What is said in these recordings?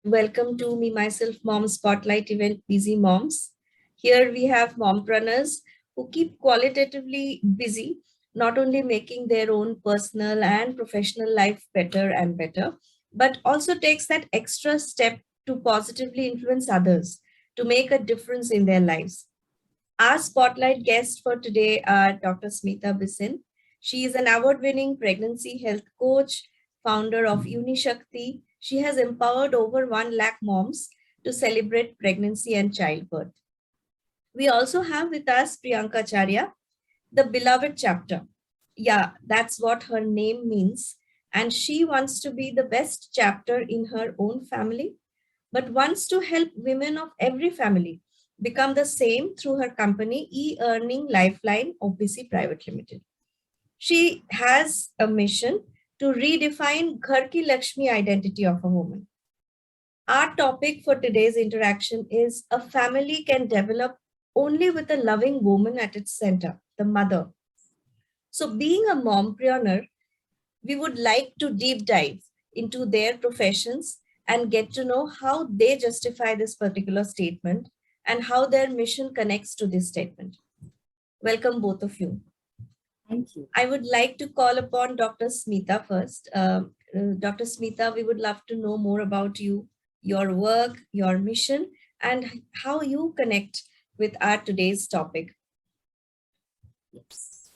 Welcome to Me, Myself, Mom Spotlight event, Busy Moms. Here we have mompreneurs who keep qualitatively busy, not only making their own personal and professional life better and better, but also takes that extra step to positively influence others, to make a difference in their lives. Our spotlight guests for today are Dr. Smita Bisen. She is an award-winning pregnancy health coach, founder of UniShakti. She has empowered over 1 lakh moms to celebrate pregnancy and childbirth. We also have with us Priyanka Acharya, the beloved chapter. Yeah, that's what her name means. And she wants to be the best chapter in her own family, but wants to help women of every family become the same through her company, e-earning Lifeline of Busi Private Limited. She has a mission to redefine ghar ki laxmi identity of a woman. Our topic for today's interaction is a family can develop only with a loving woman at its center, the mother. So being a mompreneur, we would like to deep dive into their professions and get to know how they justify this particular statement and how their mission connects to this statement. Welcome, both of you. Thank you. I would like to call upon Dr. Smita first. Dr. Smita, we would love to know more about you, your work, your mission, and how you connect with our today's topic. Yes.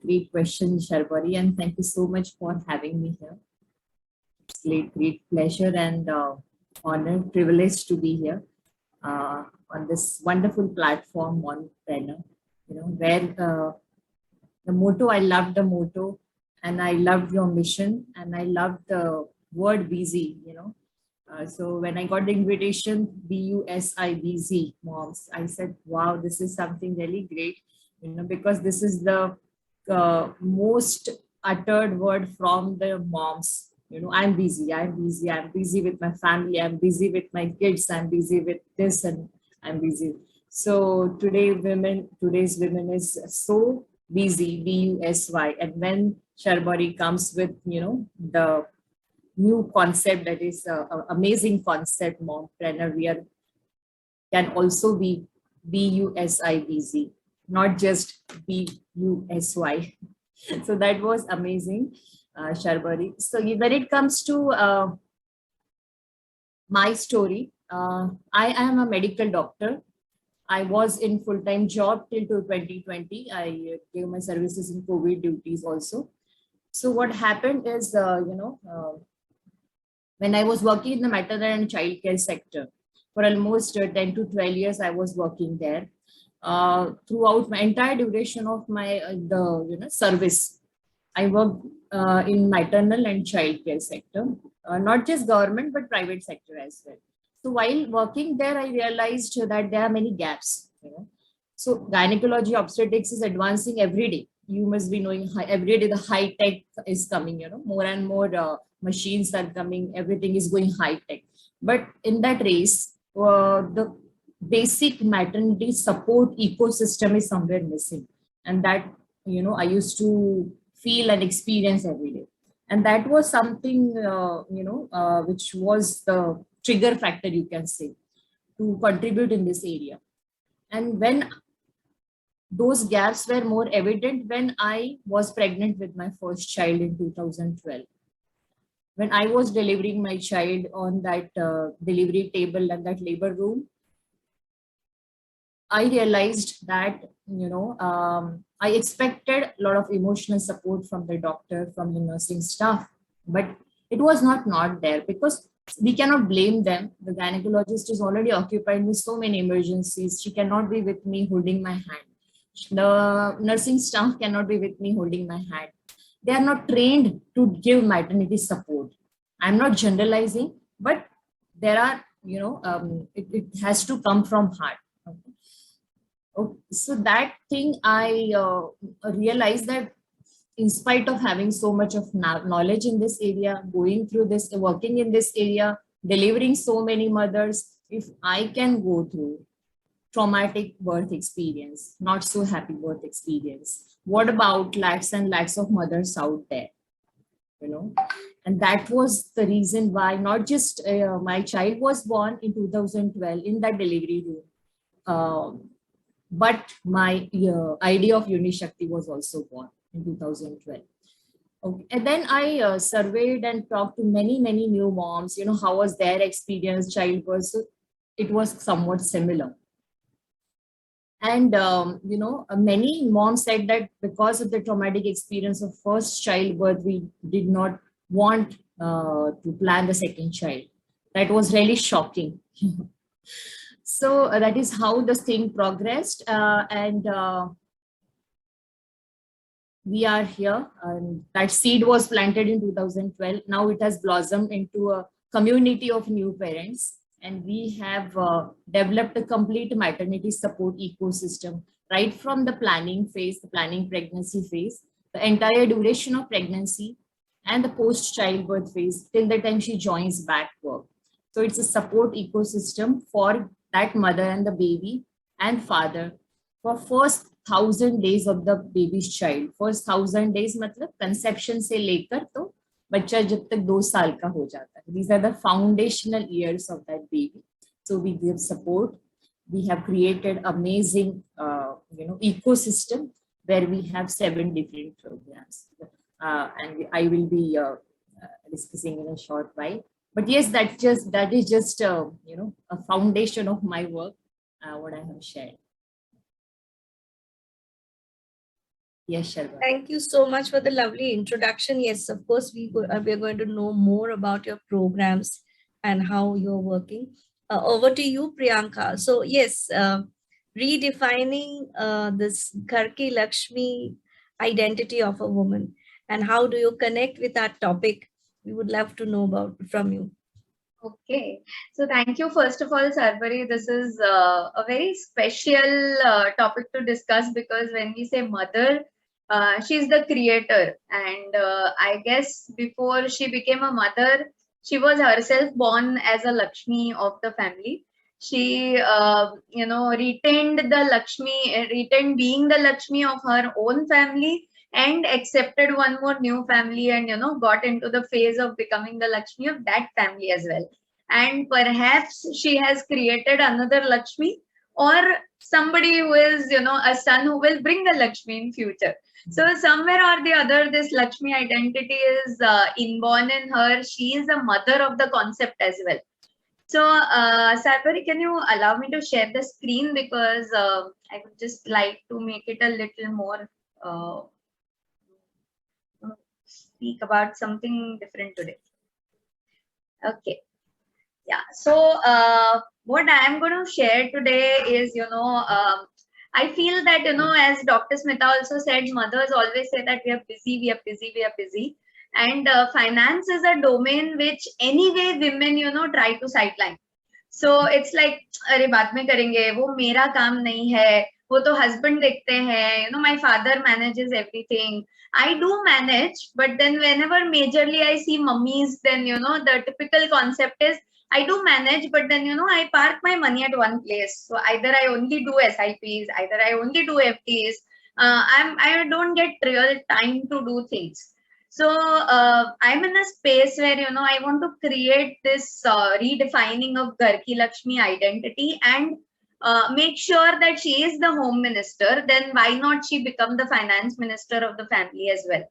Great question, Sharbari, and thank you so much for having me here. It's great pleasure and honor, privilege to be here on this wonderful platform, Mompreneur. Where the motto, I loved the motto, and I loved your mission, and I loved the word busy. So when I got the invitation, BUSI moms, I said, wow, this is something really great. Because this is the most uttered word from the moms. I'm busy with my family, I'm busy with my kids, I'm busy with this, and I'm busy. So today's women is so busy, BUSY. And when Sharbari comes with, the new concept, that is an amazing concept, mompreneur, can also be BUSI busy, not just BUSY. So that was amazing, Sharbari. So when it comes to my story, I am a medical doctor. I was in full-time job till 2020. I gave my services in COVID duties also. So what happened is, when I was working in the maternal and childcare sector, for almost 10 to 12 years, I was working there. Throughout my entire duration of my service, I worked in maternal and childcare sector, not just government but private sector as well. So while working there, I realized that there are many gaps. So gynecology obstetrics is advancing every day. You must be knowing every day the high tech is coming. More and more machines are coming. Everything is going high tech. But in that race, the basic maternity support ecosystem is somewhere missing, and that I used to feel and experience every day. And that was something which was the trigger factor, you can say, to contribute in this area. And when those gaps were more evident when I was pregnant with my first child in 2012. When I was delivering my child on that delivery table and that labor room, I realized that, I expected a lot of emotional support from the doctor, from the nursing staff, but it was not there, because we cannot blame them. The gynecologist is already occupied with so many emergencies. She cannot be with me holding my hand. The nursing staff cannot be with me holding my hand. They are not trained to give maternity support. I'm not generalizing, but there are, it has to come from heart. Okay. So that thing, I realized that in spite of having so much of knowledge in this area, going through this, working in this area, delivering so many mothers, if I can go through traumatic birth experience, not so happy birth experience, what about lakhs and lakhs of mothers out there? And that was the reason why not just my child was born in 2012 in that delivery room, but my idea of UniShakti was also born in 2012. Okay. And then I surveyed and talked to many new moms, how was their experience childbirth. So it was somewhat similar. And, many moms said that because of the traumatic experience of first childbirth, we did not want to plan the second child. That was really shocking. So that is how this thing progressed. And we are here. And that seed was planted in 2012. Now it has blossomed into a community of new parents. And we have developed a complete maternity support ecosystem, right from the planning phase, the planning pregnancy phase, the entire duration of pregnancy, and the post-childbirth phase till the time she joins back work. So it's a support ecosystem for that mother and the baby and father for first 1,000 days of the baby's child. First 1,000 days मतलब conception से लेकर तो बच्चा जब तक 2 साल का हो जाता है. These are the foundational years of that baby. So we give support. We have created amazing, ecosystem where we have 7 different programs, and I will be discussing in a short while. But yes, that is just a foundation of my work, what I have shared. Yes, Sharma. Thank you so much for the lovely introduction. Yes, of course, we are going to know more about your programs and how you're working. Over to you, Priyanka. So yes, redefining this ghar ki laxmi identity of a woman, and how do you connect with that topic? We would love to know about from you. Okay, so thank you first of all, Sarbari. This is a very special topic to discuss, because when we say mother, she's the creator, and I guess before she became a mother, she was herself born as a Lakshmi of the family. She, retained the Lakshmi, retained being the Lakshmi of her own family, and accepted one more new family, and got into the phase of becoming the Lakshmi of that family as well. And perhaps she has created another Lakshmi, or somebody who is a son who will bring the Lakshmi in future. So somewhere or the other, this Lakshmi identity is inborn in her. She is a mother of the concept as well. So Sarpari, can you allow me to share the screen, because I would just like to make it a little more speak about something different today. Okay. Yeah. So what I am going to share today is, I feel that, as Dr. Smita also said, mothers always say that we are busy, we are busy, we are busy. And finance is a domain which anyway women, try to sideline. So it's like, अरे बाद में करेंगे, वो मेरा काम नहीं है, वो तो husband देखते हैं, my father manages everything. I do manage, but then whenever majorly I see mummies, then the typical concept is I do manage, but then I park my money at one place. So either I only do SIPs, either I only do FTs. I don't get real time to do things. So I'm in a space where I want to create this redefining of ghar ki Lakshmi identity, and make sure that she is the home minister. Then why not she become the finance minister of the family as well?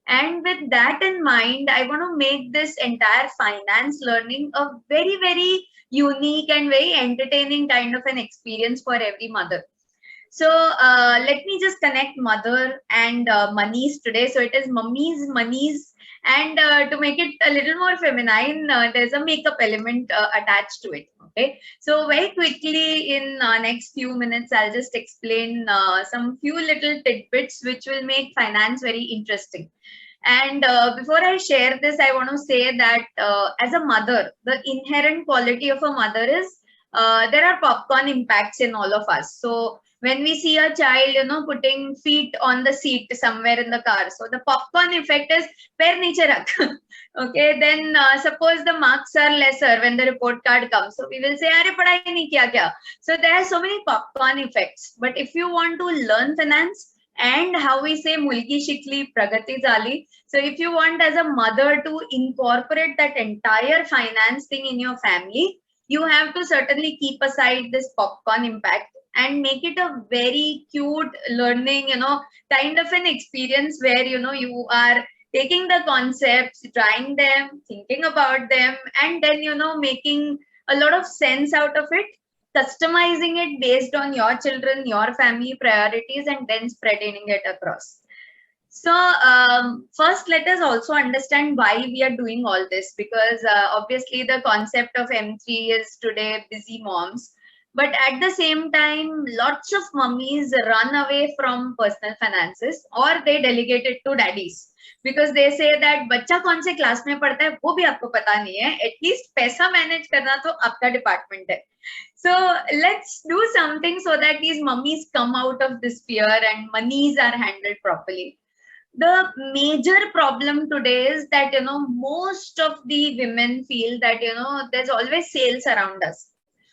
And with that in mind, I want to make this entire finance learning a very unique and very entertaining kind of an experience for every mother. So let me just connect mother and monies today. So it is mummies, monies, and to make it a little more feminine, there's a makeup element attached to it. Okay. So very quickly in next few minutes, I'll just explain some few little tidbits which will make finance very interesting. And before I share this, I want to say that as a mother, the inherent quality of a mother is there are popcorn impacts in all of us. So when we see a child, putting feet on the seat somewhere in the car, so the popcorn effect is pair niche rakh. Okay, then suppose the marks are lesser when the report card comes, so we will say, "Arey padhai nahi kiya kya?" So there are so many popcorn effects. But if you want to learn finance And how we say mulki shikli pragati zali. So if you want as a mother to incorporate that entire finance thing in your family, you have to certainly keep aside this popcorn impact and make it a very cute learning, kind of an experience where, you are taking the concepts, trying them, thinking about them, and then, making a lot of sense out of it, customizing it based on your children, your family priorities, and then spreading it across. So first, let us also understand why we are doing all this, because obviously the concept of M3 is today busy moms. But at the same time, lots of mummies run away from personal finances or they delegate it to daddies, because they say that बच्चा कौन से class में पढ़ता है वो भी आपको पता नहीं है, एटलीस्ट पैसा मैनेज करना तो आपका डिपार्टमेंट है. So let's do something so that these mummies come out of this fear and monies are handled properly. The major problem today is that, most of the women feel that, there's always sales around us.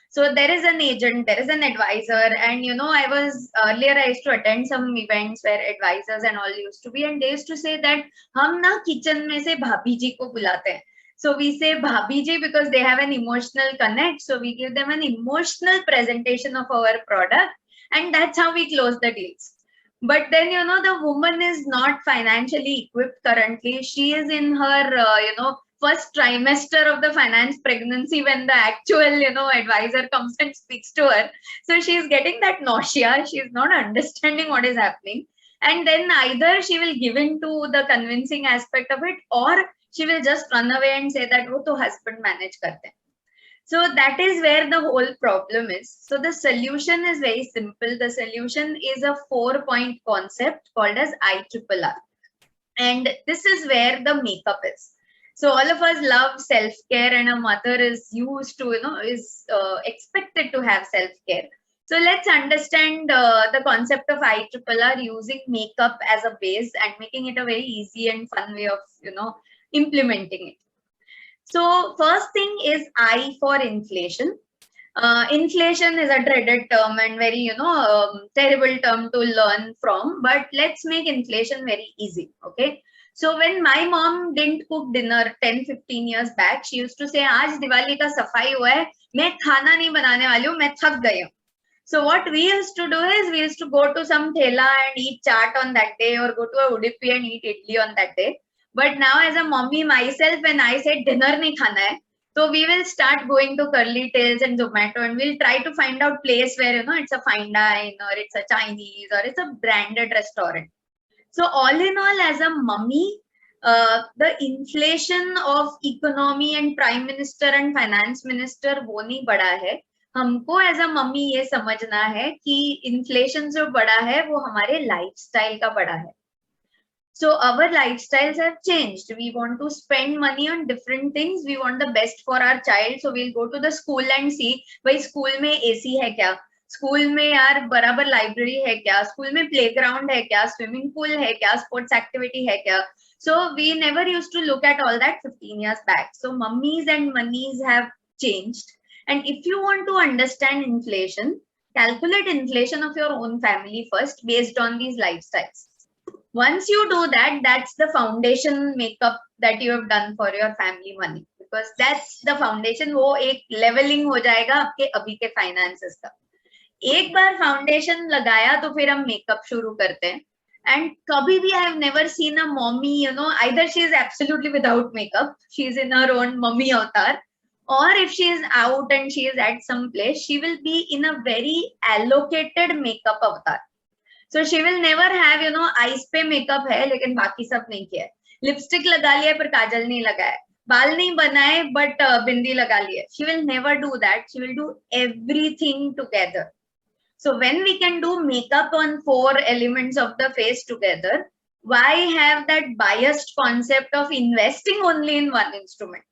So there is an agent, there is an advisor, and, I used to attend some events where advisors and all used to be, and they used to say that, hum na kitchen mein se bhabhi ji ko bulate hain. So we say bhabhi ji because they have an emotional connect. So we give them an emotional presentation of our product, and that's how we close the deals. But then, the woman is not financially equipped currently. She is in her, first trimester of the finance pregnancy when the actual, advisor comes and speaks to her. So she's getting that nausea. She's not understanding what is happening. And then either she will give in to the convincing aspect of it, or she will just run away and say that, wo to husband manage karte hain. So that is where the whole problem is. So the solution is very simple. The solution is a 4-point concept called as IRRR. And this is where the makeup is. So all of us love self-care, and a mother is used to, is expected to have self-care. So let's understand the concept of IRRR using makeup as a base and making it a very easy and fun way of, implementing it. So first thing is I for inflation. Inflation is a dreaded term and very, terrible term to learn from, but let's make inflation very easy. Okay. So when my mom didn't cook dinner 10-15 years back, she used to say, आज दिवाली का सफाई हुआ है, मैं खाना नहीं बनाने वाली हूँ, मैं थक गई हूँ. So what we used to do is we used to go to some thela and eat chaat on that day, or go to a Udupi and eat idli on that day. But now as a mommy myself, when I said dinner nahi khana hai, so we will start going to Curly Tails and Zomato, and we'll try to find out place where, it's a fine dine, or it's a Chinese, or it's a branded restaurant. So all in all, as a mummy, the inflation of economy and prime minister and finance minister वो नहीं बढ़ा है. हमको as a mummy ये समझना है कि inflation जो बढ़ा है वो हमारे लाइफस्टाइल का बढ़ा है. So our lifestyles have changed. We want to spend money on different things. We want the best for our child. So we'll go to the school and see, भाई स्कूल में AC है क्या, school में यार बराबर library है क्या, school में प्लेग्राउंड है क्या, स्विमिंग पूल है क्या, स्पोर्ट्स एक्टिविटी है क्या. So we never used to look at all that 15 years back. So mummies and moneys have changed. And if you want to understand inflation, calculate inflation of your own family first based on these lifestyles. Once you do that, that's the foundation makeup that you have done for your family money, because that's the foundation. वो एक leveling हो जाएगा आपके अभी के finances का. एक बार foundation लगाया तो फिर हम makeup शुरू करते हैं. And kabhi bhi I have never seen a mommy, either she is absolutely without makeup, she is in her own mummy avatar, or if she is out and she is at some place, she will be in a very allocated makeup avatar. So she will never have, eyes पे makeup है लेकिन बाकी सब नहीं किया है. Lipstick लगा लिया पर काजल नहीं लगा है. बाल नहीं बनाए but बिंदी लगा लिया. She will never do that. She will do everything together. So when we can do makeup on 4 elements of the face together, why have that biased concept of investing only in one instrument?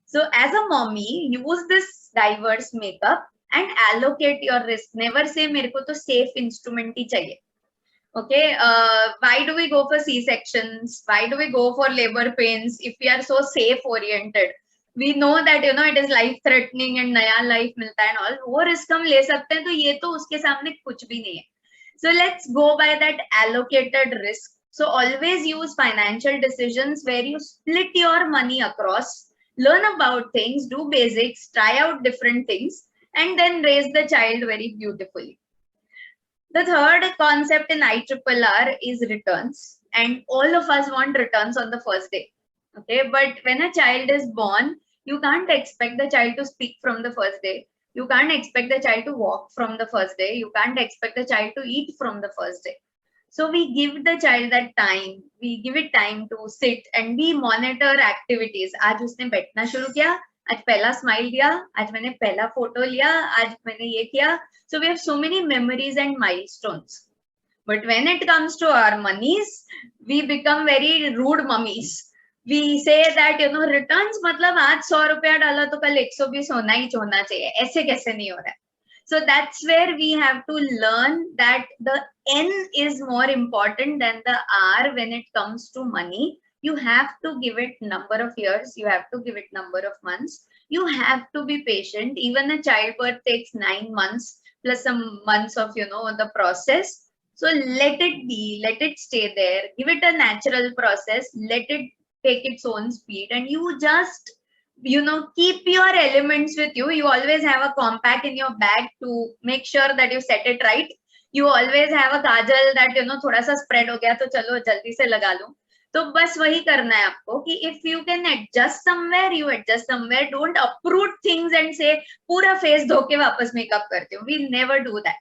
So as a mommy, use this diverse makeup and allocate your risk. Never say मेरे को तो safe instrument ही चाहिए. Okay, why do we go for C-sections? Why do we go for labor pains if we are so safe oriented? We know that, it is life threatening and नया life मिलता है and all. वो risk हम ले सकते हैं तो ये तो उसके सामने कुछ भी नहीं है. So let's go by that allocated risk. So always use financial decisions where you split your money across, learn about things, do basics, try out different things, and then raise the child very beautifully. The third concept in IRRR is returns, and all of us want returns on the first day. Okay, but when a child is born, you can't expect the child to speak from the first day. You can't expect the child to walk from the first day. You can't expect the child to eat from the first day. So we give the child that time. We give it time to sit and we monitor activities. आज उसने बैठना शुरू किया, आज पहला smile दिया, आज मैंने पहला फोटो लिया, आज मैंने ये किया. So we have so many memories and milestones. But when it comes to our monies, we become very rude mummies. We say that returns मतलब आज 100 रुपया डाला तो कल 120 होना ही होना चाहिए. ऐसे कैसे नहीं हो रहा है? So that's where we have to learn that the N is more important than the R when it comes to money. You have to give it number of years. You have to give it number of months. You have to be patient. Even a childbirth takes 9 months plus some months of, the process. So let it be, let it stay there. Give it a natural process. Let it take its own speed. And you just keep your elements with you. You always have a compact in your bag to make sure that you set it right. You always have a kajal that thoda sa spread ho gaya to chalo jaldi se laga lo. तो बस वही करना है आपको कि if you can adjust somewhere, you adjust somewhere. Don't uproot things and say पूरा face धो के वापस makeup करते हो. We never do that.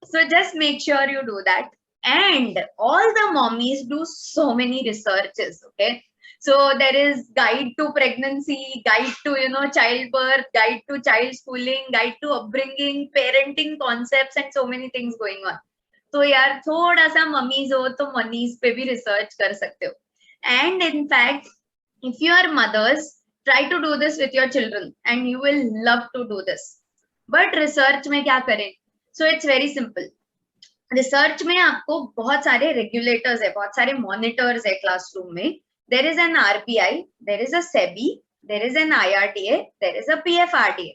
So just make sure you do that. And all the mommies do so many researches. Okay. So there is guide to pregnancy, guide to, childbirth, guide to child schooling, guide to upbringing, parenting concepts, and so many things going on. So यार थोड़ा सा mummies हो तो monies पे भी research कर सकते हो. And in fact, if you are mothers, try to do this with your children and you will love to do this. But research में क्या करें? So it's very simple. Research में आपको बहुत सारे regulators है, बहुत सारे monitors है classroom में. There is an RBI, there is a SEBI, there is an IRDA, there is a PFRDA.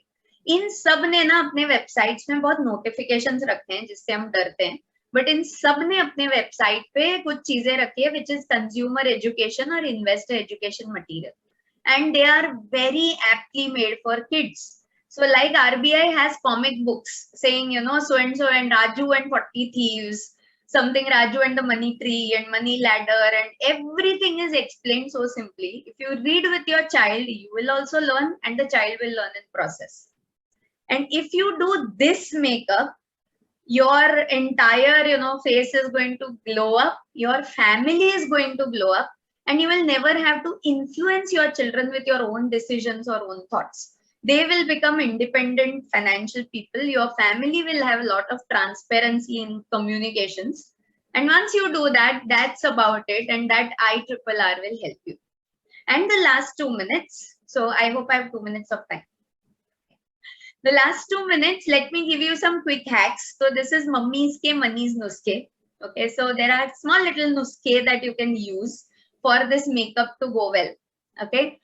इन सब ने ना अपने वेबसाइट्स में बहुत नोटिफिकेशंस रखे हैं जिससे हम डरते हैं, बट इन सब ने अपने वेबसाइट पे कुछ चीजें रखी है विच इज कंज्यूमर एजुकेशन और investor education material, and they are very aptly made for kids. So like RBI has comic books saying, so and Raju and 40 thieves, something Raju and the money tree and money ladder, and everything is explained so simply. If you read with your child, you will also learn and the child will learn in process. And if you do this makeup, your entire, face is going to glow up, your family is going to glow up, and you will never have to influence your children with your own decisions or own thoughts. They will become independent financial people. Your family will have a lot of transparency in communications. And once you do that, that's about it. And that IRRR will help you. And the last 2 minutes. So I hope I have 2 minutes of time. The last 2 minutes, let me give you some quick hacks. So this is Mummy's ke Money's Nuske. Okay, so there are small little nuske that you can use for this makeup to go well. Okay.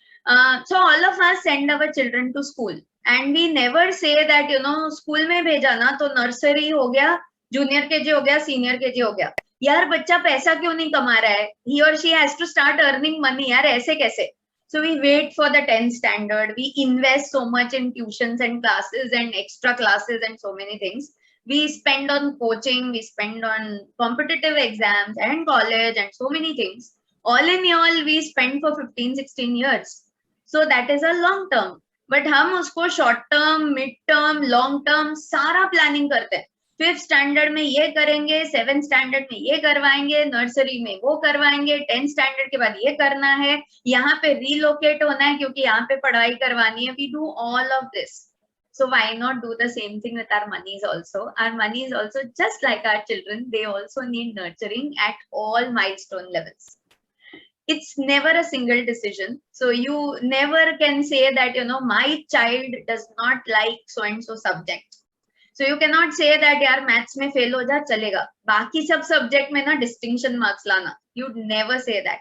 So all of us send our children to school and we never say that, school में भेजा ना तो nursery हो गया, junior KG हो गया, senior KG हो गया. यार बच्चा पैसा क्यों नहीं कमा रहा है? He or she has to start earning money. यार ऐसे कैसे? So we wait for the 10th standard. We invest so much in tuitions and classes and extra classes and so many things. We spend on coaching, we spend on competitive exams and college and so many things. All in all, we spend for 15-16 years. So that is a long term. But हम उसको short term, mid term, long term सारा planning करते हैं. 5th standard में ये करेंगे, 7th standard में ये करवाएंगे, nursery में वो करवाएंगे, 10th standard के बाद ये करना है, यहाँ पे relocate होना है क्योंकि यहाँ पे पढ़ाई करवानी है. We do all of this. So why not do the same thing with our monies also? Our money is also just like our children. They also need nurturing at all milestone levels. It's never a single decision. So you never can say that, my child does not like so and so subject. So you cannot say that yaar maths mein fail ho ja chalega, baki sab subject mein na distinction marks lana. You'd never say that.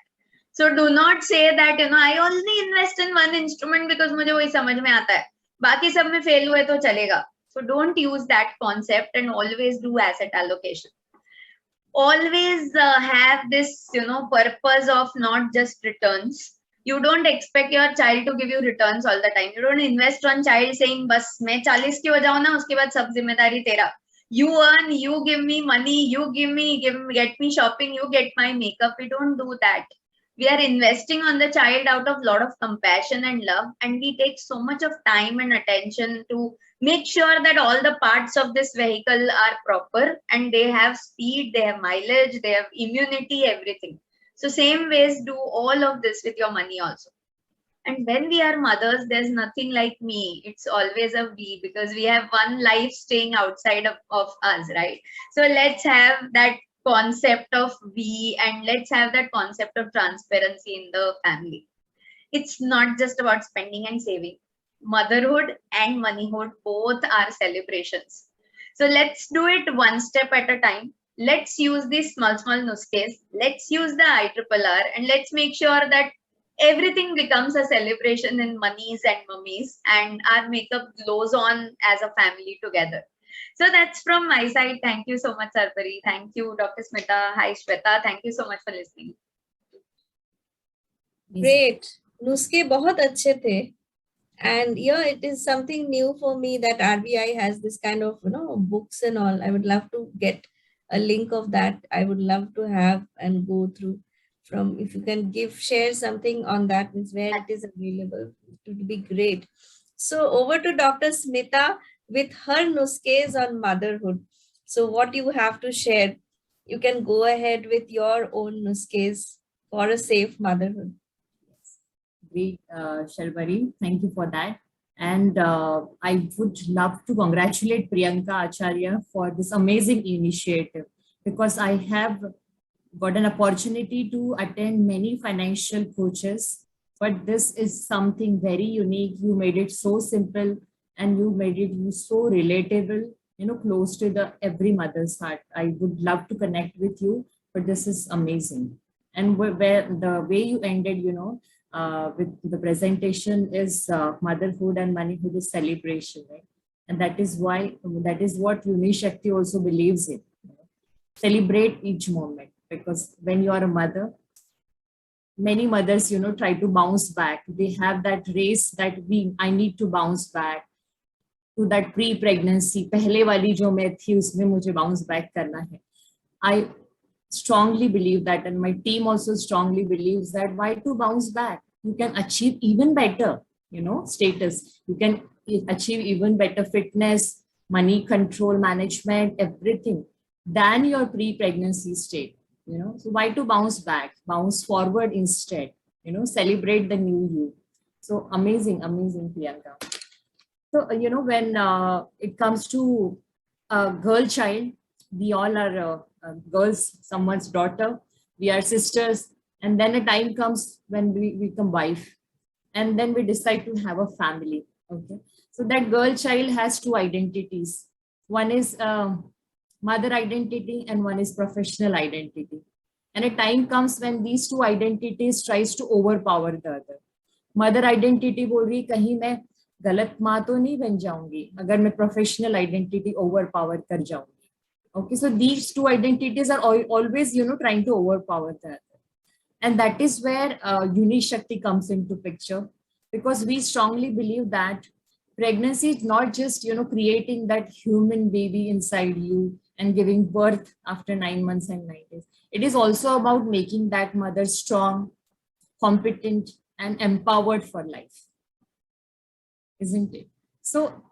So do not say that, I only invest in one instrument because mujhe wahi samajh mein aata hai, baki sab mein fail hue to chalega. So don't use that concept and always do asset allocation. always have this, purpose of not just returns. You don't expect your child to give you returns all the time. You don't invest on child saying बस मैं 40 की हो जाऊँ ना उसके बाद सब जिम्मेदारी तेरा. You earn, you give me money, you get me shopping, you get my makeup. We don't do that. We are investing on the child out of lot of compassion and love, and we take so much of time and attention to make sure that all the parts of this vehicle are proper and they have speed, they have mileage, they have immunity, everything. So same ways do all of this with your money also. And when we are mothers, there's nothing like me. It's always a we, because we have one life staying outside of us, right? So let's have that concept of we, and let's have that concept of transparency in the family. It's not just about spending and saving. Motherhood and moneyhood both are celebrations. So let's do it one step at a time. Let's use these small nuskes. Let's use the IRRR, and let's make sure that everything becomes a celebration in monies and mummies, and our makeup glows on as a family together. So that's from my side. Thank you so much, Sarpari. Thank you, Dr. Smita. Hi, Shweta. Thank you so much for listening. Great. Nuske बहुत अच्छे थे. And yeah, it is something new for me that RBI has this kind of, books and all. I would love to get a link of that. I would love to have and go through from, if you can share something on that, means where it is available, it would be great. So over to Dr. Smita with her nuskes on motherhood. So what you have to share, you can go ahead with your own nuskes for a safe motherhood. Great, Shalvari. Thank you for that. And I would love to congratulate Priyanka Acharya for this amazing initiative, because I have got an opportunity to attend many financial coaches, but this is something very unique. You made it so simple, and you made it so relatable, close to the every mother's heart. I would love to connect with you, but this is amazing. And where the way you ended, with the presentation is motherhood and moneyhood is celebration, right? And that is what UniShakti also believes in. Celebrate each moment, because when you are a mother, many mothers, try to bounce back. They have that race that I need to bounce back to that pre-pregnancy. Pehle wali jo main thi, usme mujhe bounce back karna hai. I strongly believe that, and my team also strongly believes that. Why to bounce back? You can achieve even better, status. You can achieve even better fitness, money control, management, everything than your pre-pregnancy state. So why to bounce back? Bounce forward instead. Celebrate the new you. So amazing, Priyanka. So when it comes to a girl child, we all are girls, someone's daughter, we are sisters, and then a time comes when we become wife, and then we decide to have a family. Okay, so that girl child has two identities. One is mother identity, and one is professional identity. And a time comes when these two identities tries to overpower the other. Mother identity बोल रही कहीं मैं गलत माँ तो नहीं बन जाऊंगी अगर मैं professional identity overpower कर जाऊंगी. Okay, so these two identities are always, trying to overpower the other. And that is where UniShakti comes into picture, because we strongly believe that pregnancy is not just, creating that human baby inside you and giving birth after 9 months and 9 days. It is also about making that mother strong, competent, and empowered for life. Isn't it? So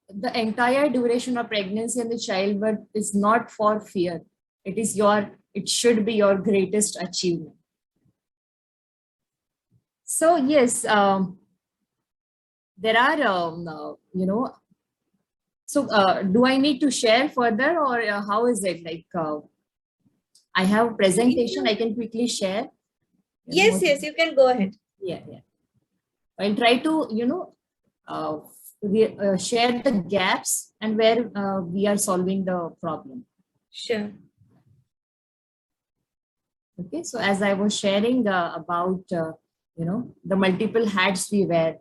the entire duration of pregnancy and the childbirth is not for fear. It should be your greatest achievement. So yes, there are, so do I need to share further, or how is it? Like, I have a presentation, I can quickly share. Yes, you can go ahead. Yeah. I'll try to, share the gaps and where we are solving the problem. Sure. Okay, so as I was sharing about, the multiple hats we wear.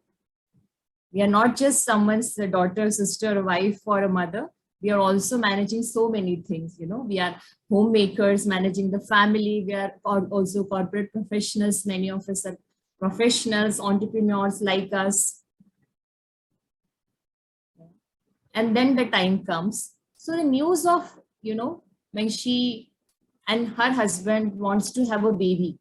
We are not just someone's daughter, sister, wife, or a mother. We are also managing so many things, you know, we are homemakers, managing the family. We are also corporate professionals. Many of us are professionals, entrepreneurs like us. And then the time comes. So the news of, you know, when she and her husband wants to have a baby.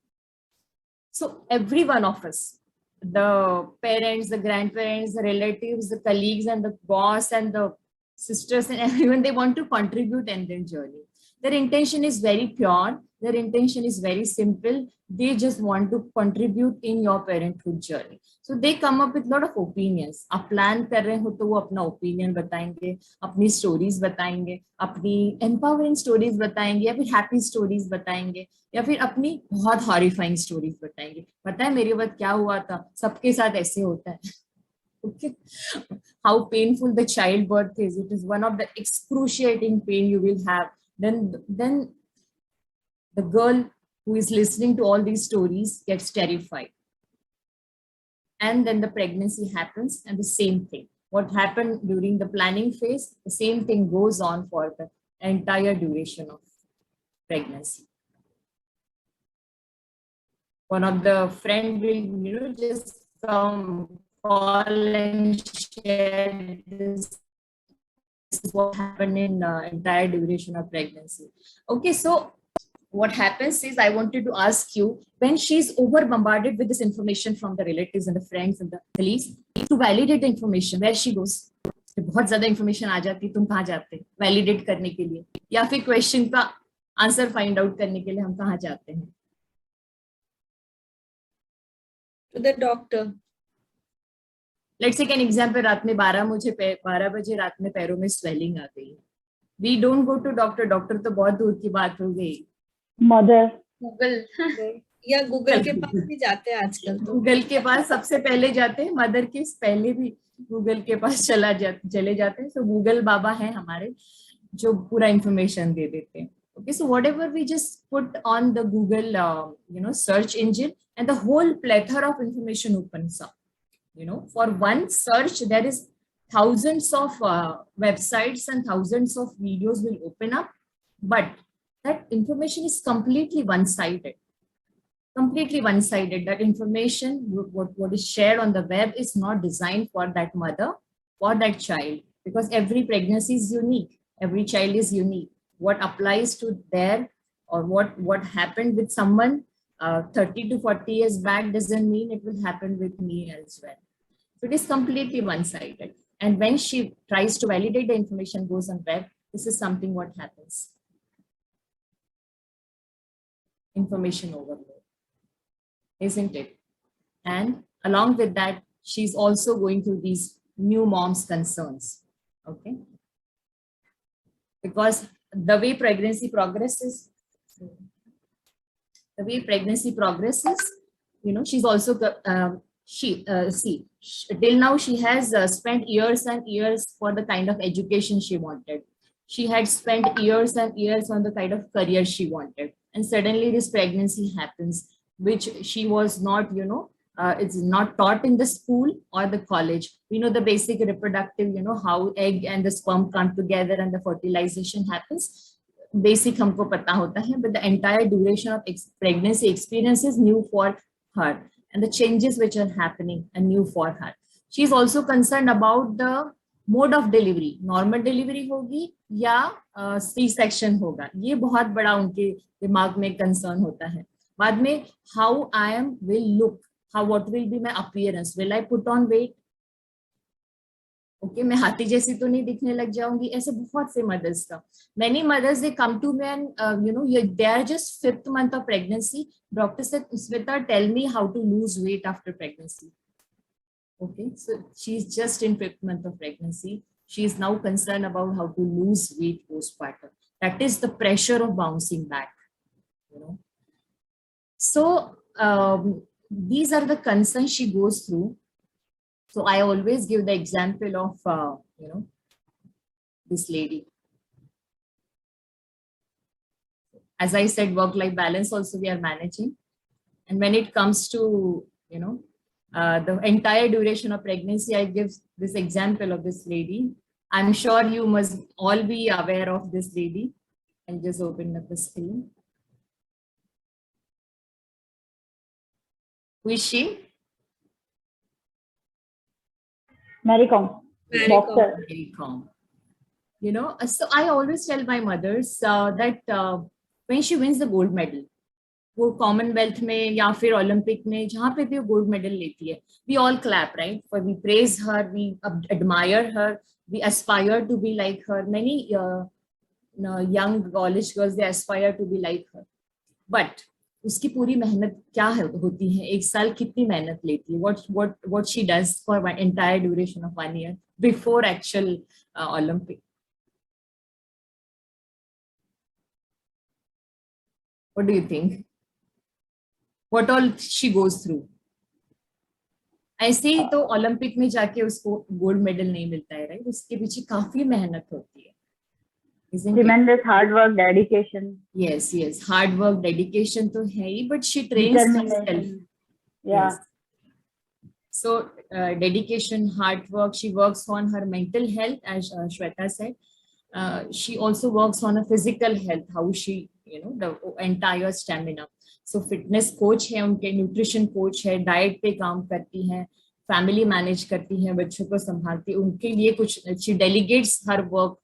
So every one of us, the parents, the grandparents, the relatives, the colleagues, and the boss, and the sisters, and everyone, they want to contribute in their journey. Their intention is very pure. Their intention is very simple. They just want to contribute in your parenthood journey. So they come up with a lot of opinions. आप plan कर रहे हो तो वो अपना opinion बताएंगे, अपनी stories बताएंगे, अपनी empowering stories बताएंगे, या फिर happy stories बताएंगे, या फिर अपनी बहुत horrifying stories बताएंगे. पता है मेरे वक्त क्या हुआ था? सबके साथ ऐसे होता है. Okay, how painful the childbirth is. It is one of the excruciating pain you will have. Then the girl who is listening to all these stories gets terrified. And then the pregnancy happens, and the same thing. What happened during the planning phase, the same thing goes on for the entire duration of pregnancy. One of the friend will, you know, just come call and share this. This is what happened in the entire duration of pregnancy. Okay, so what happens is, I wanted to ask you, when she's over bombarded with this information from the relatives and the friends and the colleagues, to validate the information, where she goes. बहुत ज्यादा information आ जाती, तुम कहाँ जाते validate करने के लिए, या फिर question का answer find out करने के लिए हम कहाँ जाते हैं? To the doctor. Let's take an example. रात में 12 बजे रात में पैरों में swelling आ गई. We don't go to doctor. Doctor तो बहुत दूर की बात हो गई. Mother. Google. या गूगल के पास भी जाते हैं आजकल तो. गूगल के पास सबसे पहले जाते हैं. मदर के पहले भी गूगल के पास चले जाते हैं. So गूगल बाबा है हमारे जो पूरा information दे देते हैं. Okay, so whatever we just put on the Google, search engine, and the whole plethora of information opens up. You know, for one search, there is thousands of websites and thousands of videos will open up, but that information is completely one-sided. Completely one-sided. That information, what is shared on the web, is not designed for that mother, for that child, because every pregnancy is unique. Every child is unique. What applies to their, or what happened with someone 30 to 40 years back doesn't mean it will happen with me as well. So it is completely one-sided. And when she tries to validate the information goes on web, this is something what happens. Information overload, isn't it? And along with that, she's also going through these new mom's concerns. Okay. Because the way pregnancy progresses, you know, she's also, till now she has spent years and years for the kind of education she wanted. She had spent years and years on the kind of career she wanted. And suddenly this pregnancy happens, which she was not, it's not taught in the school or the college. We know the basic reproductive, how egg and the sperm come together and the fertilization happens. Basic humko pata hota hai, but the entire duration of pregnancy experience is new for her, and the changes which are happening are new for her. She is also concerned about the mode of delivery. Normal delivery hogi ya C-section hoga. ये बहुत बड़ा उनके दिमाग में concern होता है. बाद में how I will look, what will be my appearance? Will I put on weight? Okay, मैं हाथी जैसी तो नहीं दिखने लग जाऊंगी. ऐसे बहुत से mothers का. Many mothers, they come to me and they are just 5th month of pregnancy. Doctor said, Smita, tell me how to lose weight after pregnancy. Okay, so she's just in 5th month of pregnancy. She is now concerned about how to lose weight postpartum. That is the pressure of bouncing back. So these are the concerns she goes through. So I always give the example of, this lady. As I said, work-life balance also we are managing. And when it comes to, the entire duration of pregnancy, I give this example of this lady. I'm sure you must all be aware of this lady. I'll just open up the screen. Who is she? Mary Kom. Boxer. Very calm. You know, so I always tell my mothers that when she wins the gold medal, वो Commonwealth में या फिर Olympic में जहाँ पे भी वो gold medal लेती है, we all clap, right? For we praise her, we admire her, we aspire to be like her. Many young college girls, they aspire to be like her. But उसकी पूरी मेहनत क्या होती है, एक साल कितनी मेहनत लेती है, what she does for my entire duration of 1 year before actual Olympic. What do you think? What all she goes through? ऐसे ही तो ओलंपिक में जाके उसको गोल्ड मेडल नहीं मिलता है, राइट? उसके पीछे काफी मेहनत होती है. Tremendous hard work, dedication. Yes, yes, hard work, dedication तो है ही, but she trains herself. Yeah. Yes. So dedication, hard work. She works on her mental health, as Shweta said. She also works on a physical health, how she, the entire stamina. So fitness coach है उनके, nutrition coach है, diet पे काम करती हैं, family manage करती हैं, बच्चों को संभालती है, उनके लिए कुछ, she delegates her work,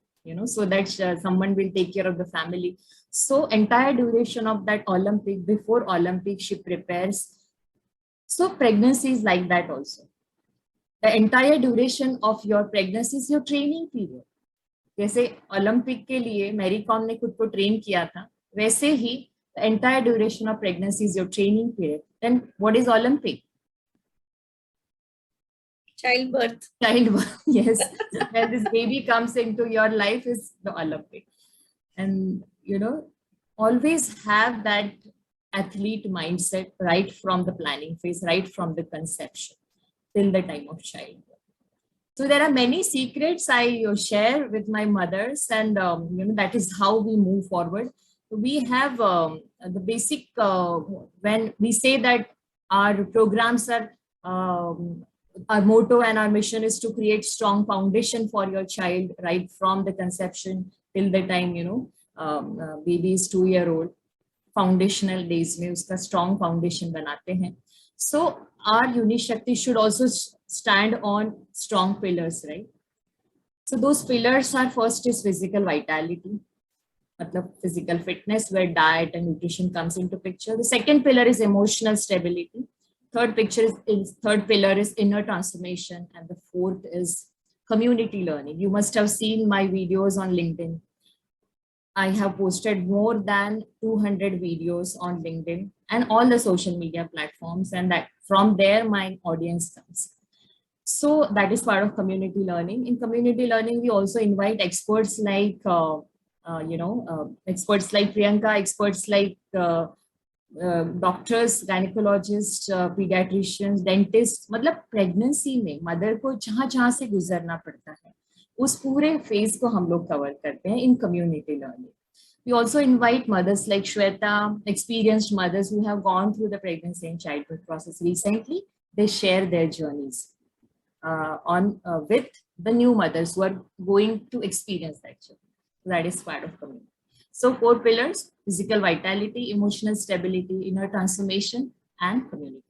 so that someone will take care of the family. So entire duration of that Olympic, before Olympic, she prepares. So pregnancy is like that also. The entire duration of your pregnancy is your training period. जैसे Olympic के लिए Mary com ने खुद को train किया था, वैसे ही the entire duration of pregnancy is your training period. Then what is Olympic? Childbirth. Childbirth, yes. When this baby comes into your life is the Olympic. And, always have that athlete mindset right from the planning phase, right from the conception till the time of childbirth. So there are many secrets I share with my mothers, and that is how we move forward. We have the basic, when we say that our programs are, our motto and our mission is to create strong foundation for your child right from the conception till the time, baby is 2-year-old. Foundational days में उसका strong foundation बनाते हैं. So our UniShakti should also stand on strong pillars, right? So those pillars are, first is physical vitality, matlab physical fitness, where diet and nutrition comes into picture. The second pillar is emotional stability. Third pillar is inner transformation, and the fourth is community learning. You must have seen my videos on LinkedIn. I have posted more than 200 videos on LinkedIn and all the social media platforms, and that from there my audience comes. So that is part of community learning. In community learning, we also invite experts like, experts like Priyanka, experts like doctors, gynecologists, pediatricians, dentists. मतलब pregnancy में mother को जहाँ से गुजरना पड़ता है, उस पूरे फेज को हम लोग कवर करते हैं in community learning. We also invite mothers like Shweta, experienced mothers who have gone through the pregnancy and childbirth process recently. They share their journeys with the new mothers who are going to experience that journey. That is part of community. So 4 pillars: physical vitality, emotional stability, inner transformation, and community.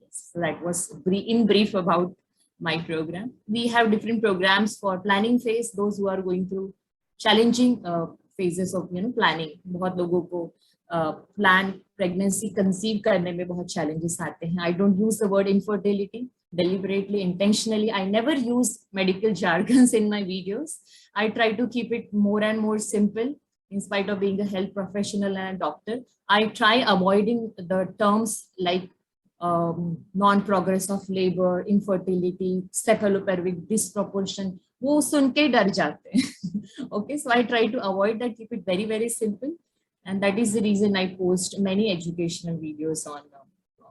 Yes, so that was in brief about my program. We have different programs for planning phase, those who are going through challenging phases of planning. बहुत लोगों को plan pregnancy conceive करने में बहुत challenges आते हैं. I don't use the word infertility deliberately, intentionally. I never use medical jargons in my videos. I try to keep it more and more simple. In spite of being a health professional and a doctor, I try avoiding the terms like non-progress of labor, infertility, cephalopelvic disproportion. वो सुन के डर जाते हैं. Okay, so I try to avoid that, keep it very, very simple. And that is the reason I post many educational videos on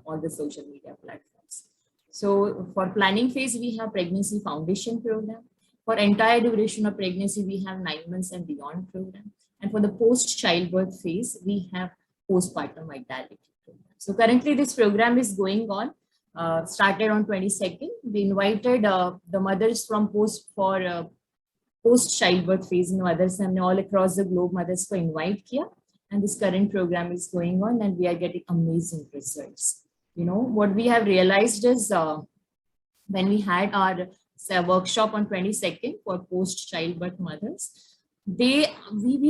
all the social media platforms. So for planning phase, we have pregnancy foundation program. For entire duration of pregnancy, we have 9 months and beyond program. And for the post-childbirth phase, we have postpartum vitality program. So currently this program is going on, started on 22nd. We invited the mothers from post for post childbirth phase in mothers. हमने all across the globe mothers को invite किया, and this current program is going on, and we are getting amazing results. You know, what we have realized is when we had our workshop on 22nd for post childbirth mothers, we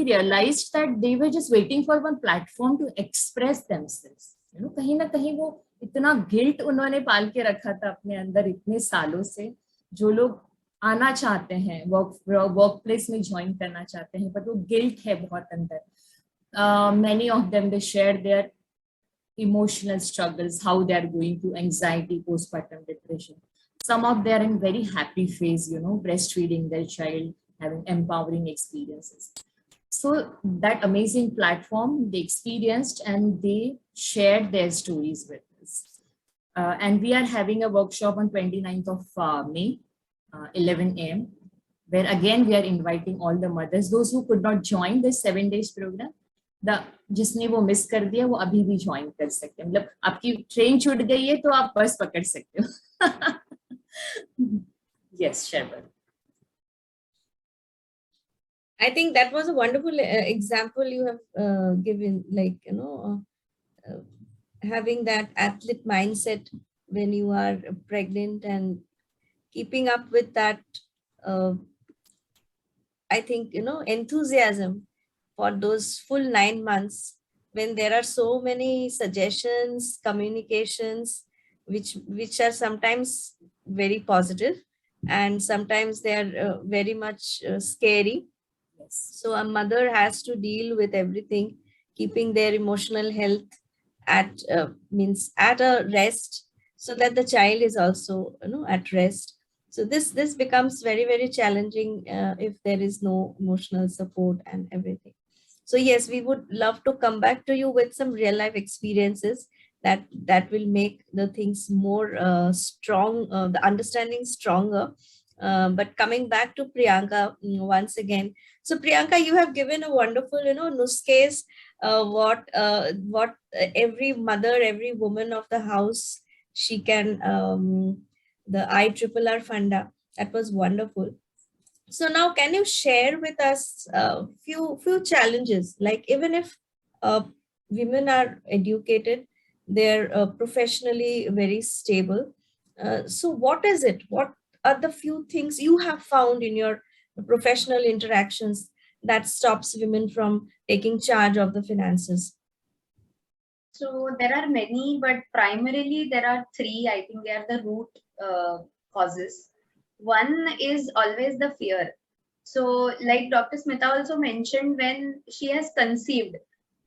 realized that they were just waiting for one platform to express themselves. You know, कहीं ना कहीं वो इतना guilt उन्होंने पाल के रखा था अपने अंदर इतने सालों से, जो लोग आना चाहते हैं वर्क प्लेस में ज्वाइन करना चाहते हैं, पर वो गिल्ट है बहुत अंदर. Many of them, they share their emotional struggles, how they are going through anxiety, postpartum depression. Some of them are in very happy phase, you know, breastfeeding their child, having empowering experiences. So that amazing platform they experienced, and they shared their stories with us. And we are having a workshop on 29th of May, 11 a.m., where again we are inviting all the mothers, those who could not join this 7 days program. जिसने वो miss कर दिया वो अभी भी join कर सकते हैं. मतलब आपकी ट्रेन छूट गई है तो आप बस पकड़ सकते हो. Yes, Sharbat. I think that was a wonderful example you have given, like, you know, having that athlete mindset when you are pregnant and keeping up with that, I think, you know, enthusiasm for those full 9 months, when there are so many suggestions, communications, which are sometimes very positive and sometimes they are very much scary. Yes. So a mother has to deal with everything, keeping their emotional health at a rest, so that the child is also, you know, at rest. So this becomes very, very challenging if there is no emotional support and everything. So yes, we would love to come back to you with some real life experiences that will make the things more strong, the understanding stronger. But coming back to Priyanka once again. So Priyanka, you have given a wonderful, you know, nuskes, what every mother, every woman of the house, she can, the IRRR Funda. That was wonderful. So now, can you share with us a few challenges? Like, even if women are educated, they're professionally very stable. So what is it? What are the few things you have found in your professional interactions that stops women from taking charge of the finances? So there are many, but primarily there are three. I think they are the root causes. One is always the fear. So like Dr. Smita also mentioned, when she has conceived,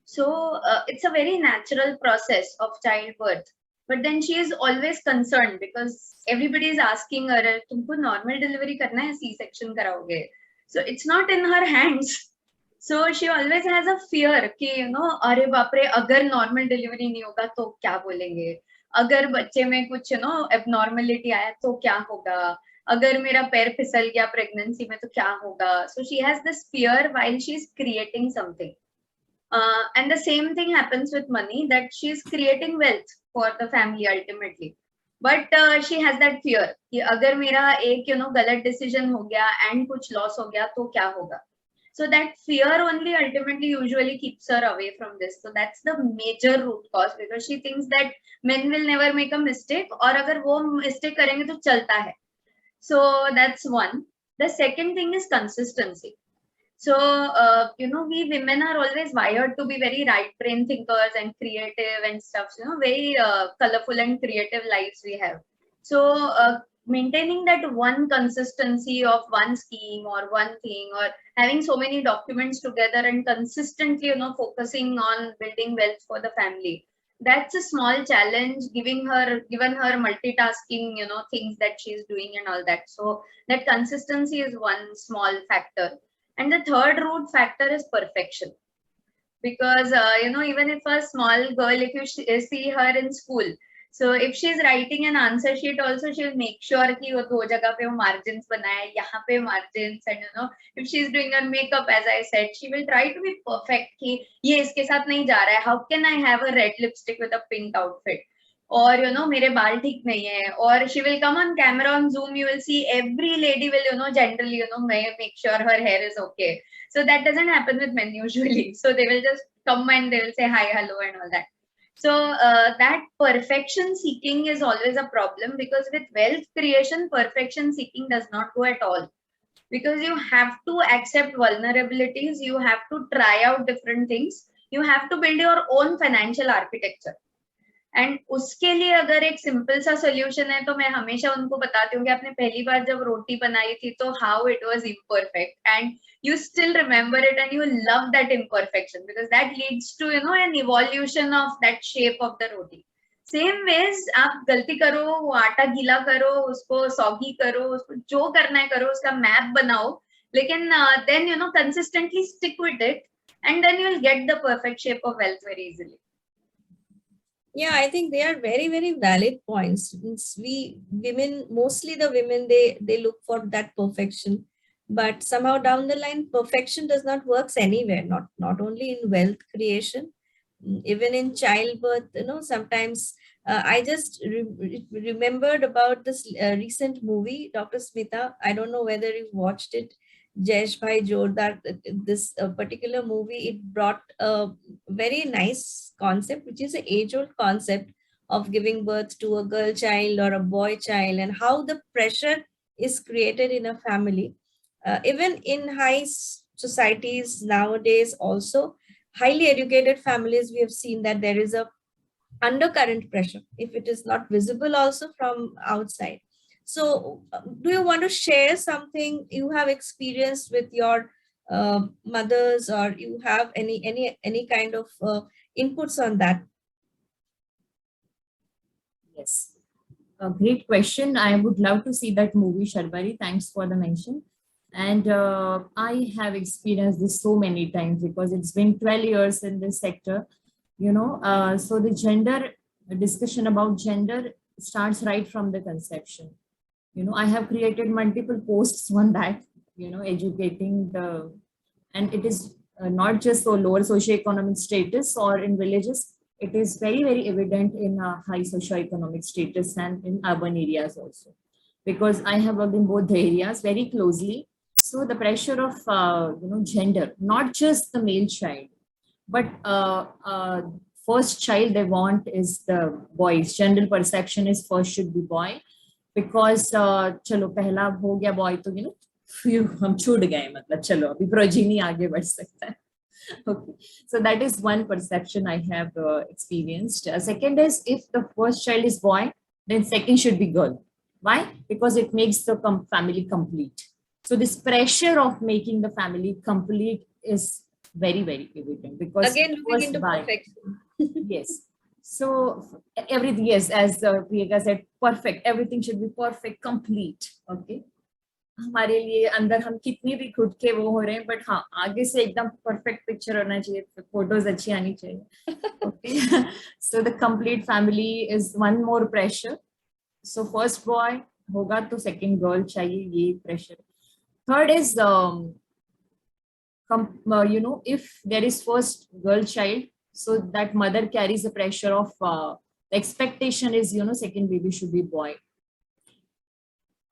so it's a very natural process of childbirth. But then she is always concerned because everybody is asking her, तुमको normal delivery करना है, C-section कराओगे? So it's not in her hands. So she always has a fear कि, you know, अरे बाप रे, अगर normal delivery नहीं होगा तो क्या बोलेंगे? अगर बच्चे में कुछ, you know, abnormality आया तो क्या होगा? अगर मेरा पैर फिसल गया pregnancy में तो क्या होगा? So she has this fear while she's creating something. And the same thing happens with money, that she's creating wealth for the family ultimately. But she has that fear कि अगर मेरा एक, you know, गलत decision हो गया and कुछ loss हो गया तो क्या होगा? So that fear only ultimately usually keeps her away from this. So that's the major root cause, because she thinks that men will never make a mistake, और अगर वो mistake करेंगे तो चलता है. So that's one. The second thing is consistency. So, you know, we women are always wired to be very right brain thinkers and creative and stuff, you know, very colorful and creative lives we have. So, maintaining that one consistency of one scheme or one thing, or having so many documents together and consistently, you know, focusing on building wealth for the family, that's a small challenge, given her multitasking, you know, things that she's doing and all that. So that consistency is one small factor. And the third root factor is perfection. Because, you know, even if a small girl, if you see her in school, so if she's writing an answer sheet also, she'll make sure कि वो दो जगह पे वो margins बनाए, यहाँ पे margins, and, you know, if she's doing her makeup, as I said, she will try to be perfect कि ये इसके साथ नहीं जा रहा है, how can I have a red lipstick with a pink outfit? or मेरे बाल ठीक नहीं है, or she will come on camera on Zoom, you will see every lady will generally make sure her hair is okay. So that doesn't happen with men usually. So they will just come and they will say hi, hello and all that. So that perfection seeking is always a problem, because with wealth creation, perfection seeking does not go at all, because you have to accept vulnerabilities, you have to try out different things, you have to build your own financial architecture. And उसके लिए अगर एक simple सा solution है तो मैं हमेशा उनको बताती हूँ कि आपने पहली बार जब रोटी बनाई थी तो how it was imperfect, and you still remember it and you love that imperfection, because that leads to an evolution of that shape of the roti. Same ways आप गलती करो, वो आटा गीला करो, उसको सॉगी करो, उसको जो करना है करो, उसका मैप बनाओ, लेकिन then consistently stick with it, and then you'll get the perfect shape of wealth very easily. Yeah, I think they are very, very valid points. We women, mostly the women, they look for that perfection, but somehow down the line, perfection does not works anywhere. Not only in wealth creation, even in childbirth. Sometimes I just remembered about this recent movie, Dr. Smita. I don't know whether you've watched it. Jesh Bhai Jordar, this particular movie, it brought a very nice concept, which is an age-old concept of giving birth to a girl child or a boy child, and how the pressure is created in a family. Even in high societies nowadays, also highly educated families, we have seen that there is a undercurrent pressure, if it is not visible also from outside. So do you want to share something you have experienced with your mothers, or you have any kind of inputs on that? Yes, a great question. I would love to see that movie, Sharbari. Thanks for the mention. And I have experienced this so many times, because it's been 12 years in this sector, so the gender discussion about gender starts right from the conception. I have created multiple posts on that, educating and it is not just so lower socioeconomic status or in villages, it is very, very evident in high socioeconomic status and in urban areas also, because I have worked in both the areas very closely. So the pressure of, gender, not just the male child, but first child they want is the boys. General perception is first should be boy, because चलो पहला हो गया boy तो हम छूट गए, मतलब चलो अभी प्रोजीनी आगे बढ़ सकता है. Okay, so that is one perception I have experienced. Second is, if the first child is boy, then second should be girl. Why? Because it makes the family complete. So this pressure of making the family complete is very, very evident, because again looking into perfection. Yes. So everything, yes, as Priyanka said, perfect. Everything should be perfect, complete. Okay. हमारे लिए अंदर हम कितनी भी खुद के वो हो रहे हैं, बट हाँ आगे से एकदम परफेक्ट पिक्चर होना चाहिए, फोटोज अच्छी आनी चाहिए. Okay. So the complete family is one more pressure. So first boy होगा तो second girl चाहिए, ये pressure. Third is if there is first girl child, so that mother carries the pressure of the expectation is second baby should be boy.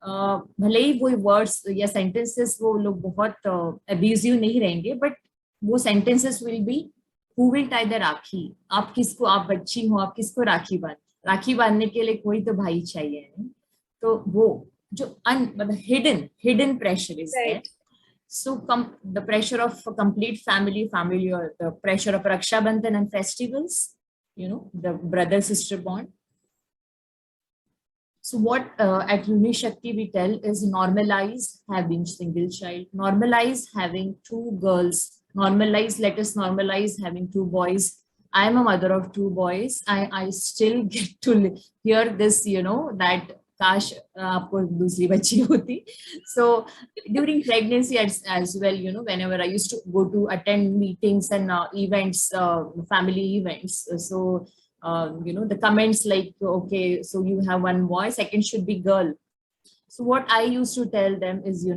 भले ही वो words या sentences वो लोग बहुत अब्यूजिव नहीं रहेंगे, बट वो sentences will be who will tie the rakhi. आप किसको, आप बच्ची हो, आप किसको राखी बांधने के लिए कोई तो भाई चाहिए. तो वो जो मतलब hidden pressure is there. So the pressure of a complete family, or the pressure of Raksha Bandhan and festivals, the brother-sister bond. So what at UniShakti we tell is normalize having single child, normalize having two girls, let us normalize having two boys. I am a mother of two boys. I still get to hear this, that काश आपको दूसरी बच्ची होती. So during pregnancy as well, whenever I used to go to attend meetings and events, family events, so the comments like, okay, so you have one boy, second should be girl. So what I used to tell them is,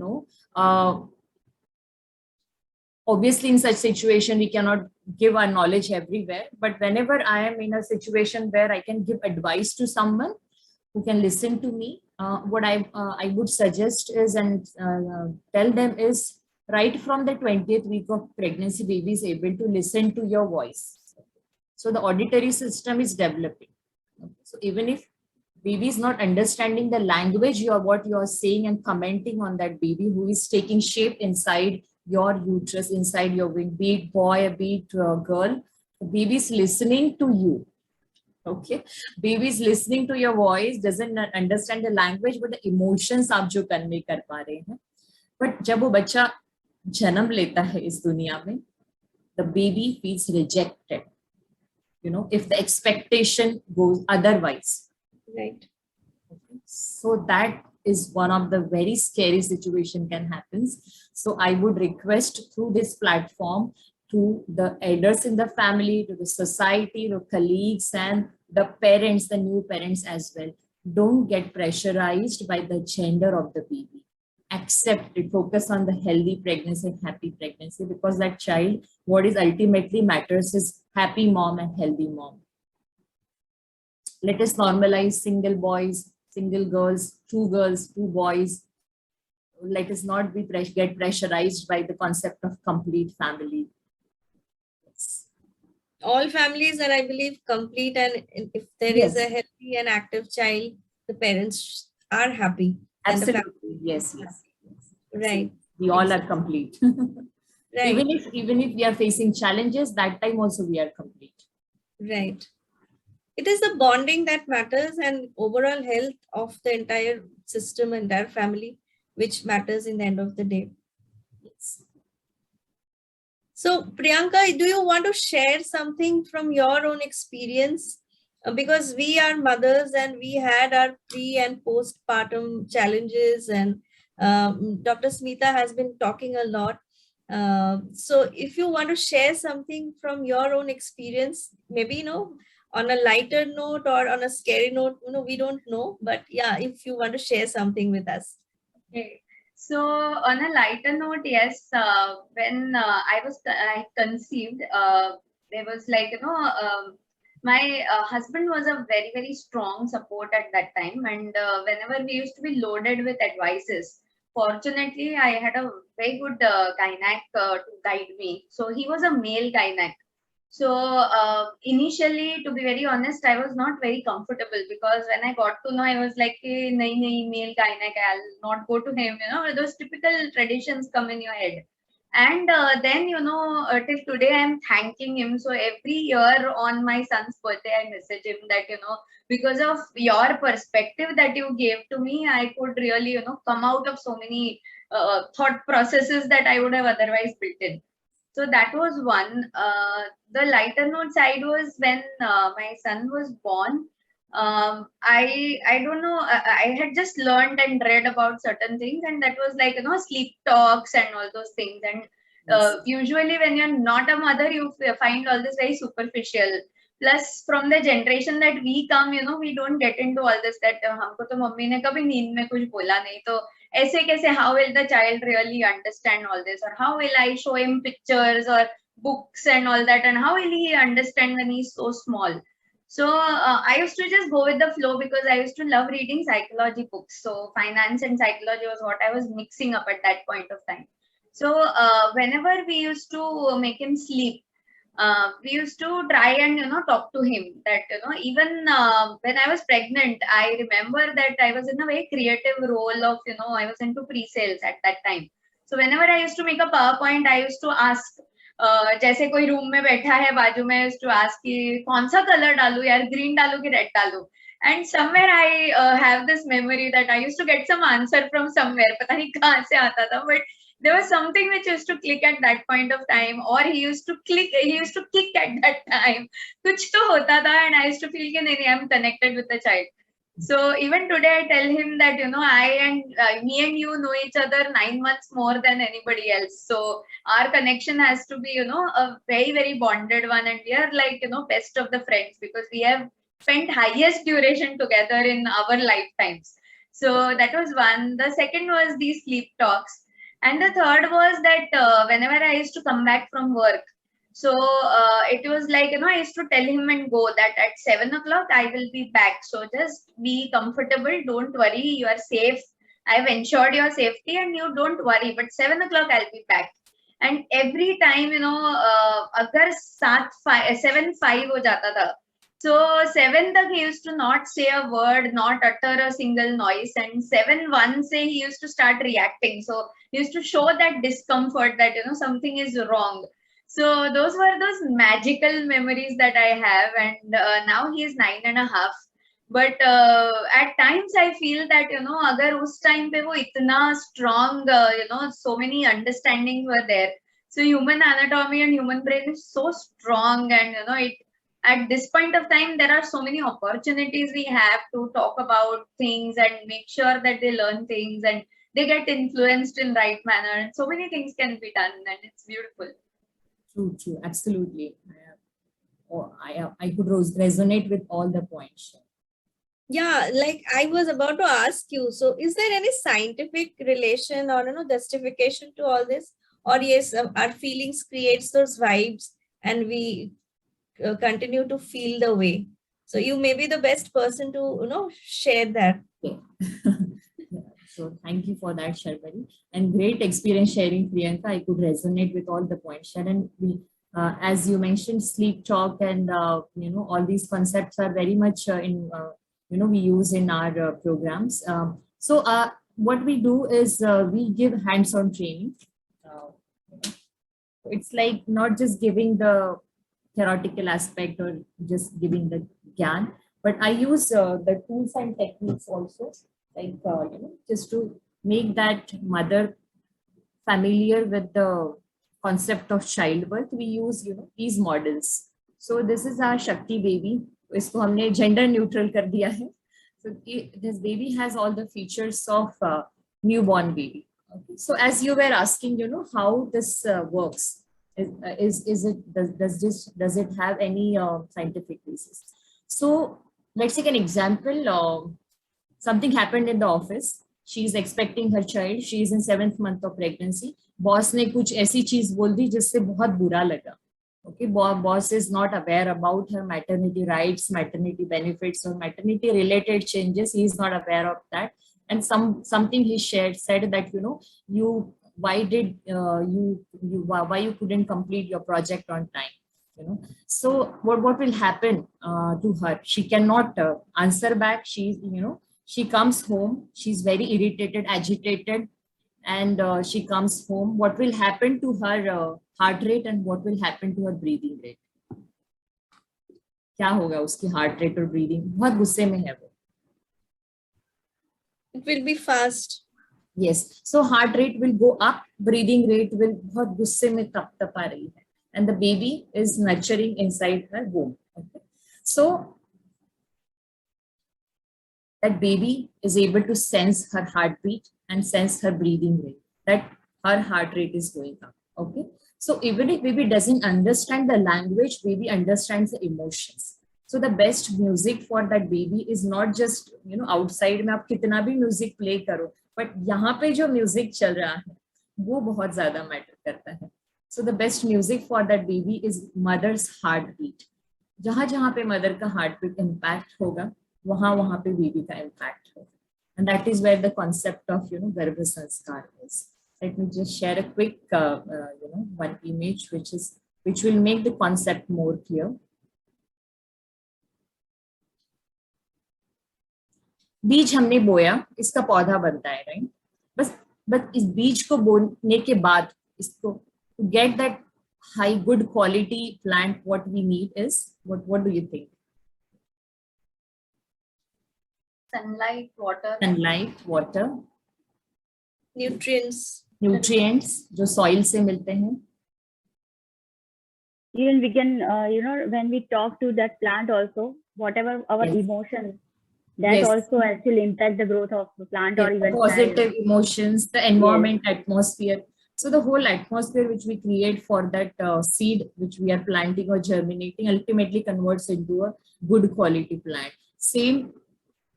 obviously in such situation we cannot give our knowledge everywhere, but whenever I am in a situation where I can give advice to someone who can listen to me, what I would suggest is, and tell them is, right from the 20th week of pregnancy, baby is able to listen to your voice. So the auditory system is developing. So even if baby is not understanding the language what you are saying and commenting on that baby who is taking shape inside your uterus, inside your womb, be it boy or be it girl, the baby is listening to you. Okay, baby is listening to your voice, doesn't understand the language, but the emotions आप जो convey कर पा रहे हैं. But जब वो बच्चा जन्म लेता है इस दुनिया में, the baby feels rejected. You know, if the expectation goes otherwise. Right. So that is one of the very scary situation can happen. So I would request through this platform to the elders in the family, to the society, to colleagues and the parents, the new parents as well. Don't get pressurized by the gender of the baby. Accept it, focus on the healthy pregnancy and happy pregnancy, because that child, what is ultimately matters is happy mom and healthy mom. Let us normalize single boys, single girls, two boys. Let us not get pressurized by the concept of complete family. Yes. All families are, I believe, complete, and if there is a healthy and active child, the parents are happy. Absolutely, yes. Right. So we all are complete. Right. Even if we are facing challenges, that time also we are complete. Right. It is the bonding that matters, and overall health of the entire system, entire family, which matters in the end of the day. Yes. So, Priyanka, do you want to share something from your own experience? Because we are mothers and we had our pre and postpartum challenges, and Dr. Smita has been talking a lot. So if you want to share something from your own experience, maybe, on a lighter note or on a scary note, we don't know, but yeah, if you want to share something with us. Okay. So on a lighter note, yes, when I conceived, there was like, my husband was a very, very strong support at that time. And whenever we used to be loaded with advices, fortunately, I had a very good gynac to guide me. So he was a male gynac. So initially, to be very honest, I was not very comfortable, because when I got to know, I was like, hey, nahi, male gynac, I'll not go to him. Those typical traditions come in your head. And then, till today, I'm thanking him. So every year on my son's birthday, I message him that, because of your perspective that you gave to me, I could really, come out of so many thought processes that I would have otherwise built in. So that was one. The lighter note side was when my son was born. I don't know. I had just learned and read about certain things, and that was like, sleep talks and all those things. And usually when you're not a mother, you find all this very superficial. Plus, from the generation that we come, we don't get into all this, that हमको तो mummy ने कभी नींद में कुछ बोला नहीं, तो ऐसे कैसे, how will the child really understand all this, or how will I show him pictures or books and all that, and how will he understand when he's so small? So I used to just go with the flow, because I used to love reading psychology books. So finance and psychology was what I was mixing up at that point of time. So whenever we used to make him sleep, we used to try and talk to him that even when I was pregnant, I remember that I was in a very creative role of I was into pre-sales at that time. So whenever I used to make a PowerPoint, I used to ask, जैसे कोई room में बैठा है बाजू में, used to ask कि कौन सा कलर डालूं यार, ग्रीन डालूं कि रेड डालूं. And somewhere I have this memory that I used to get some answer from somewhere, पता नहीं कहाँ से आता था, but there was something which used to click at that point of time, or he used to kick at that time. Kuch to hota tha, and I used to feel that I'm connected with the child. So even today I tell him that, me and you know each other 9 months more than anybody else. So our connection has to be, a very, very bonded one. And we are like, best of the friends, because we have spent highest duration together in our lifetimes. So that was one. The second was these sleep talks. And the third was that whenever I used to come back from work, So it was like, you know, I used to tell him and go that at 7 o'clock I will be back. So just be comfortable. Don't worry. You are safe. I've ensured your safety and you don't worry. But 7 o'clock I'll be back. And every time, you know, agar 7:05 ho jata tha. So 7 tak he used to not say a word, not utter a single noise. And 7:01 say he used to start reacting. So he used to show that discomfort that, you know, something is wrong. So those were those magical memories that I have, and now he is 9.5. But at times I feel that, you know, agar us time pe wo itna strong, you know, so many understandings were there. So human anatomy and human brain is so strong, and you know, it at this point of time there are so many opportunities we have to talk about things and make sure that they learn things and they get influenced in right manner, and so many things can be done, and it's beautiful. True, true, absolutely. I could resonate with all the points. Yeah, like I was about to ask you, so is there any scientific relation or, you know, justification to all this? Or yes, our feelings creates those vibes and we continue to feel the way. So you may be the best person to, you know, share that. Okay. Yeah, so thank you for that, Sharbari. And great experience sharing, Priyanka. I could resonate with all the points shared. And we, as you mentioned, sleep talk and you know, all these concepts are very much in you know, we use in our programs. So what we do is we give hands-on training. It's like not just giving the theoretical aspect or just giving the gyan, but I use the tools and techniques also, like you know, just to make that mother familiar with the concept of childbirth. We use, you know, these models. So this is our Shakti baby. इसको हमने gender neutral कर दिया है. So this baby has all the features of newborn baby. Okay. So as you were asking, you know, how this works. Is it does it have any scientific basis? So let's take an example. Something happened in the office. She is expecting her child. She is in 7th month of pregnancy. Boss ने कुछ ऐसी चीज बोल दी जिससे बहुत बुरा लगा. Okay, boss is not aware about her maternity rights, maternity benefits, or maternity related changes. He is not aware of that. And something he said that, you know, why did why you couldn't complete your project on time, you know. So what will happen to her? She cannot answer back. She, you know, she comes home, she's very irritated, agitated, and she comes home. What will happen to her heart rate and what will happen to her breathing rate? क्या होगा उसकी heart rate और breathing? बहुत गुस्से में है वो. It will be fast. Yes, so heart rate will go up, breathing rate will बहुत गुस्से में तपा रही है, and the baby is nurturing inside her womb. Okay. So that baby is able to sense her heartbeat and sense her breathing rate, that her heart rate is going up. Okay. So even if baby doesn't understand the language, baby understands the emotions. So the best music for that baby is not just, you know, outside में आप कितना भी music play करो, but यहाँ पे जो music चल रहा है वो बहुत ज़्यादा matter करता है. So the best music for that baby is mother's heartbeat. जहाँ जहाँ पे mother का heartbeat impact होगा, वहाँ पे baby का impact होगा. And that is where the concept of, you know, गर्भ संस्कार is. Let me just share a quick, you know, one image which will make the concept more clear. बीज हमने बोया, इसका पौधा बनता है, राइट? बस इस बीज को बोने के बाद इसको to get that high good quality plant, what we need is what do you think? Sunlight, water. Sunlight, water, Nutrients. जो soil से मिलते हैं. Even we can, you know, when we talk to that plant also, whatever our Yes. emotions, that Yes. also actually impact the growth of the plant or even positive child. emotions, the environment, atmosphere. So the whole atmosphere which we create for that seed which we are planting or germinating ultimately converts into a good quality plant. Same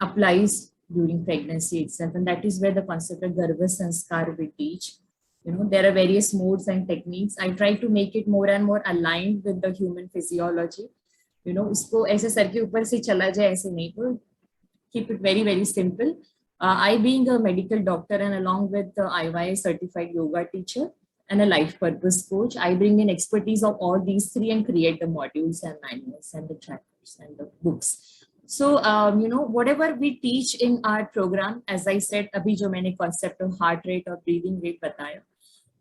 applies during pregnancy itself, and that is where the concept of garva sanskar we teach. there are various modes and techniques. I try to make it more and more aligned with the human physiology. उसको ऐसे sir के ऊपर से चला जाए ऐसे नहीं, तो keep it very, very simple. I being a medical doctor and along with the IYA certified yoga teacher and a life purpose coach, I bring in expertise of all these three and create the modules and manuals and the trackers and the books. So, whatever we teach in our program, as I said, abhi jo maine concept of heart rate or breathing rate bataya.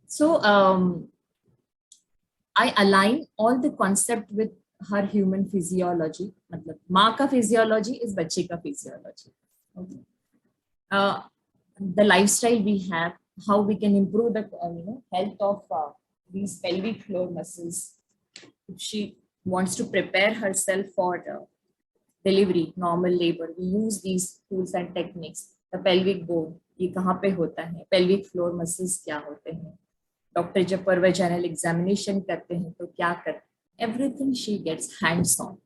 So, I align all the concept with her human physiology. मतलब माँ का physiology is बच्चे का physiology. Okay. The lifestyle we have, how we can improve the health of these pelvic floor muscles. If she wants to prepare herself for delivery, normal labor, we use these tools and techniques. The pelvic bone, ये कहाँ पे होता है? Pelvic floor muscles क्या होते हैं? Doctor जब पर वैजाइनल एग्जामिनेशन करते हैं तो क्या करते हैं? Everything she gets hands on.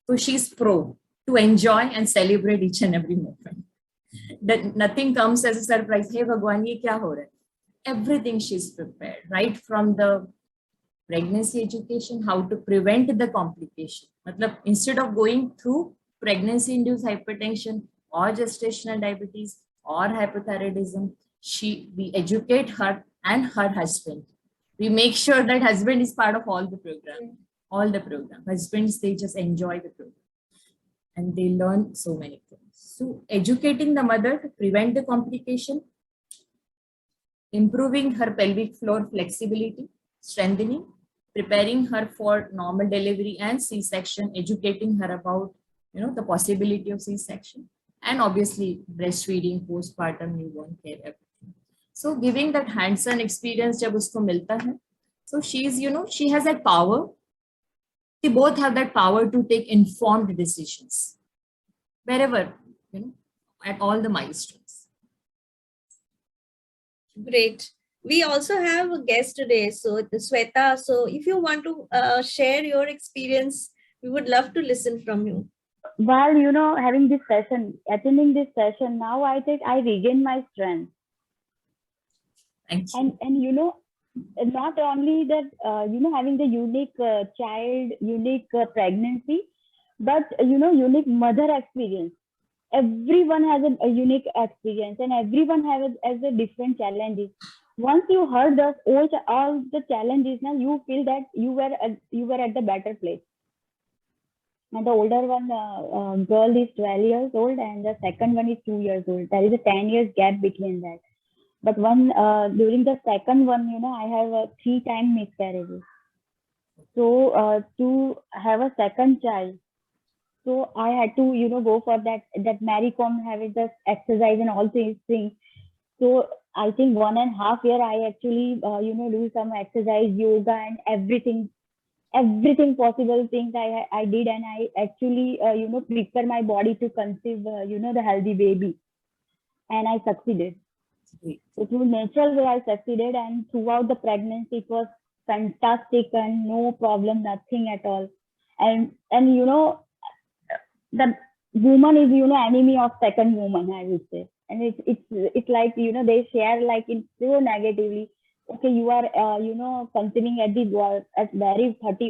So she's pro to enjoy and celebrate each and every moment. That nothing comes as a surprise. Hey Bhagwan, ye kya ho raha hai? Everything she's prepared, right from the pregnancy education, how to prevent the complication. Matlab, instead of going through pregnancy-induced hypertension or gestational diabetes or hypothyroidism, we educate her and her husband. We make sure that husband is part of all the program. All the program. Husbands, they just enjoy the program. And they learn so many things. So educating the mother to prevent the complication, improving her pelvic floor flexibility, strengthening, preparing her for normal delivery and C-section, educating her about the possibility of C-section, and obviously breastfeeding, postpartum, newborn care, everything. So giving that hands-on experience jab usko milta hai, so she's, she has that power. They both have that power to take informed decisions wherever, at all the milestones. Great. We also have a guest today, so Sweta. So if you want to share your experience, we would love to listen from you. While, having this session, attending this session, now I think I regain my strength. Thank you. And not only that, having the unique child, unique pregnancy, but, unique mother experience. Everyone has a unique experience and everyone has a different challenges. Once you heard all the challenges, now you feel that you were at the better place. And the older one girl is 12 years old and the second one is 2 years old. There is a 10 years gap between that. But during the second one, I have 3 times miscarriages. So to have a second child, so I had to, go for that Mary Kom having the exercise and all these things. So I think 1.5 years I actually, do some exercise, yoga and everything possible things I did. And I actually, prepare my body to conceive, the healthy baby. And I succeeded. So through natural way, I succeeded. And throughout the pregnancy, it was fantastic and no problem, nothing at all. And the woman is, enemy of second woman, I would say. And it's like, they share like it so negatively. Okay, you are, conceiving at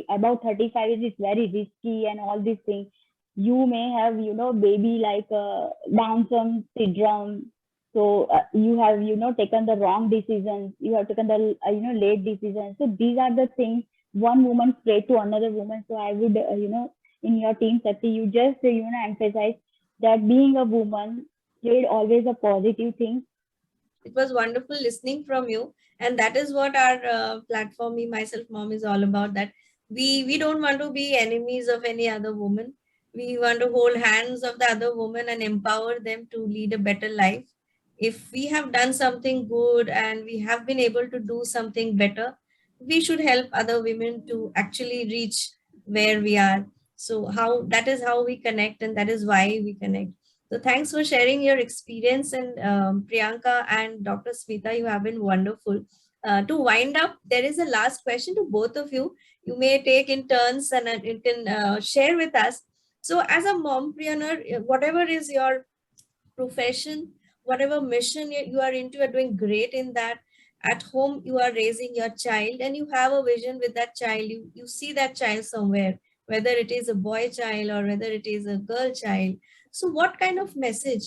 about 35 is very risky and all these things. You may have, baby like Down syndrome. So you have, taken the wrong decisions. You have taken the, late decisions. So these are the things one woman pray to another woman. So I would, in your team, Sati, you just, emphasize that being a woman is always a positive thing. It was wonderful listening from you. And that is what our platform, Me, Myself, Mom is all about. That we don't want to be enemies of any other woman. We want to hold hands of the other woman and empower them to lead a better life. If we have done something good and we have been able to do something better, we should help other women to actually reach where we are. So that is how we connect, and that is why we connect. So thanks for sharing your experience. And Priyanka and Dr. Smita, you have been wonderful. To wind up, there is a last question to both of you. You may take in turns and you can share with us. So as a mompreneur, whatever is your profession, whatever mission you are into, you're doing great in that. at home you are raising your child and you have a vision with that child. You see that child somewhere, whether it is a boy child or whether it is a girl child. So what kind of message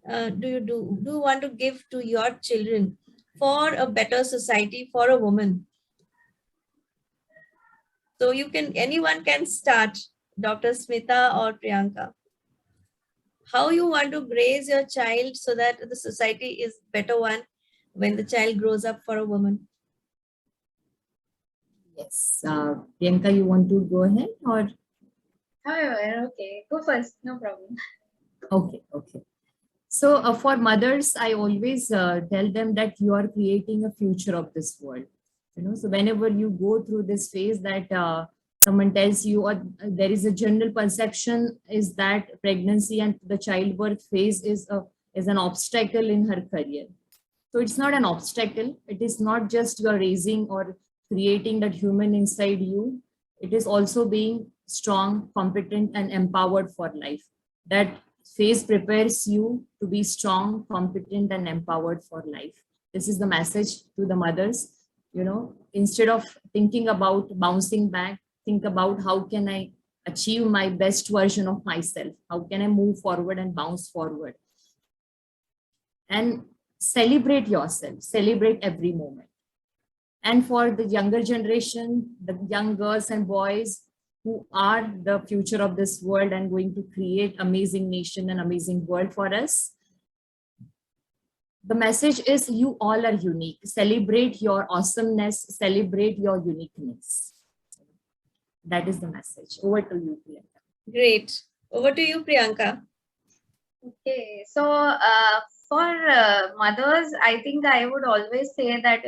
do you want to give to your children for a better society for a woman? So anyone can start, Dr. Smita or Priyanka. How you want to raise your child so that the society is better one when the child grows up for a woman? Yes. Priyanka, you want to go ahead or? However, okay, go first, no problem. Okay, okay. So for mothers, I always tell them that you are creating a future of this world. So whenever you go through this phase that someone tells you, or there is a general perception is that pregnancy and the childbirth phase is an obstacle in her career. So it's not an obstacle. It is not just you're raising or creating that human inside you. It is also being strong, competent, and empowered for life. That phase prepares you to be strong, competent, and empowered for life. This is the message to the mothers. Instead of thinking about bouncing back, think about how can I achieve my best version of myself? How can I move forward and bounce forward? And celebrate yourself, celebrate every moment. And for the younger generation, the young girls and boys who are the future of this world and going to create amazing nation and amazing world for us, the message is you all are unique. Celebrate your awesomeness, celebrate your uniqueness. That is the message. Over to you, Priyanka. Great. Over to you, Priyanka. Okay, so for mothers, I think I would always say that,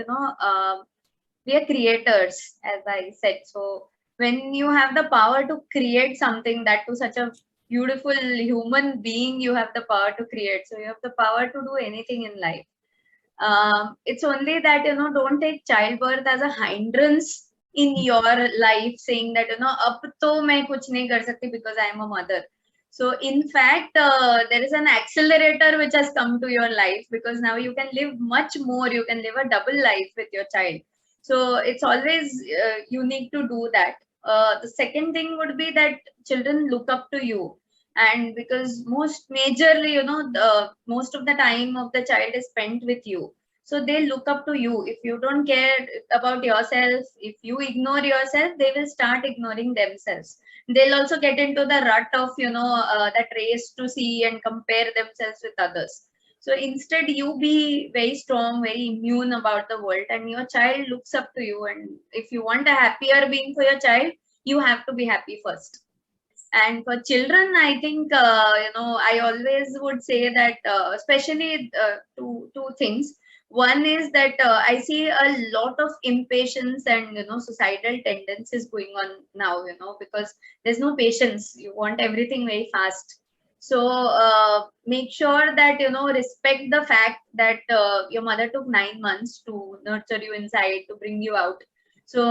we are creators, as I said. So when you have the power to create something, that to such a beautiful human being, you have the power to create. So you have the power to do anything in life. It's only that, don't take childbirth as a hindrance in your life, saying that, ab to main kuch nahi kar sakti because I am a mother. So in fact, there is an accelerator which has come to your life, because now you can live much more. You can live a double life with your child. So it's always you need to do that. The second thing would be that children look up to you. And because most majorly, most of the time of the child is spent with you. So they look up to you. If you don't care about yourself, if you ignore yourself, they will start ignoring themselves. They'll also get into the rut of, that race to see and compare themselves with others. So instead, you be very strong, very immune about the world, and your child looks up to you. And if you want a happier being for your child, you have to be happy first. And for children, I think, I always would say that, especially two things. One is that I see a lot of impatience and, societal tendencies going on now, because there's no patience. You want everything very fast. So make sure that, respect the fact that your mother took 9 months to nurture you inside, to bring you out. So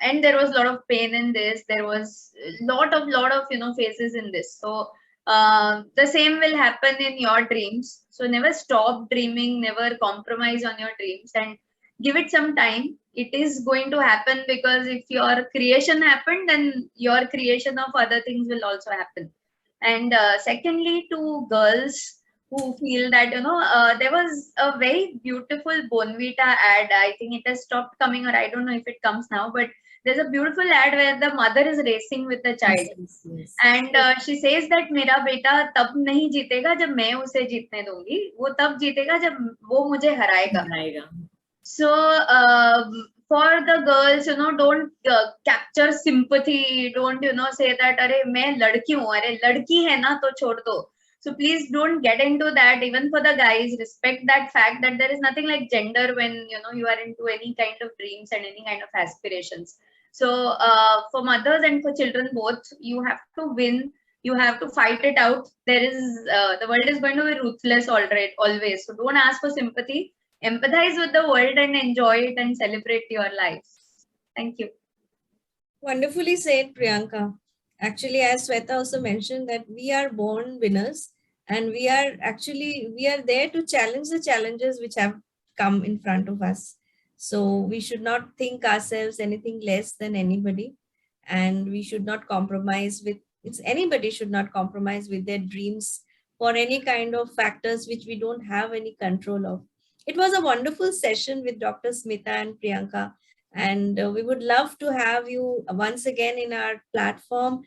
and there was a lot of pain in this. There was a lot of phases in this. So the same will happen in your dreams. So never stop dreaming, never compromise on your dreams, and give it some time. It is going to happen, because if your creation happened, then your creation of other things will also happen. And secondly, to girls who feel that, there was a very beautiful Bonvita ad. I think it has stopped coming, or I don't know if it comes now, but there's a beautiful ad where the mother is racing with the child. Yes. And she says that मेरा बेटा तब नहीं जीतेगा जब मैं उसे जीतने दूंगी, वो तब जीतेगा जब वो मुझे हराएगा. So for the girls, don't capture sympathy. Don't, say that, अरे मैं लड़की हूँ, अरे लड़की है ना तो छोड़ दो. So please don't get into that. Even for the guys, respect that fact that there is nothing like gender when, you are into any kind of dreams and any kind of aspirations. So for mothers and for children both, you have to win. You have to fight it out. There is the world is going to be ruthless always. So don't ask for sympathy. Empathize with the world and enjoy it and celebrate your life. Thank you. Wonderfully said, Priyanka. Actually, as Sweta also mentioned, that we are born winners, and we are there to challenge the challenges which have come in front of us. So we should not think ourselves anything less than anybody, and we should not compromise with anybody should not compromise with their dreams for any kind of factors which we don't have any control of. It was a wonderful session with Dr. Smita and Priyanka, and we would love to have you once again in our platform.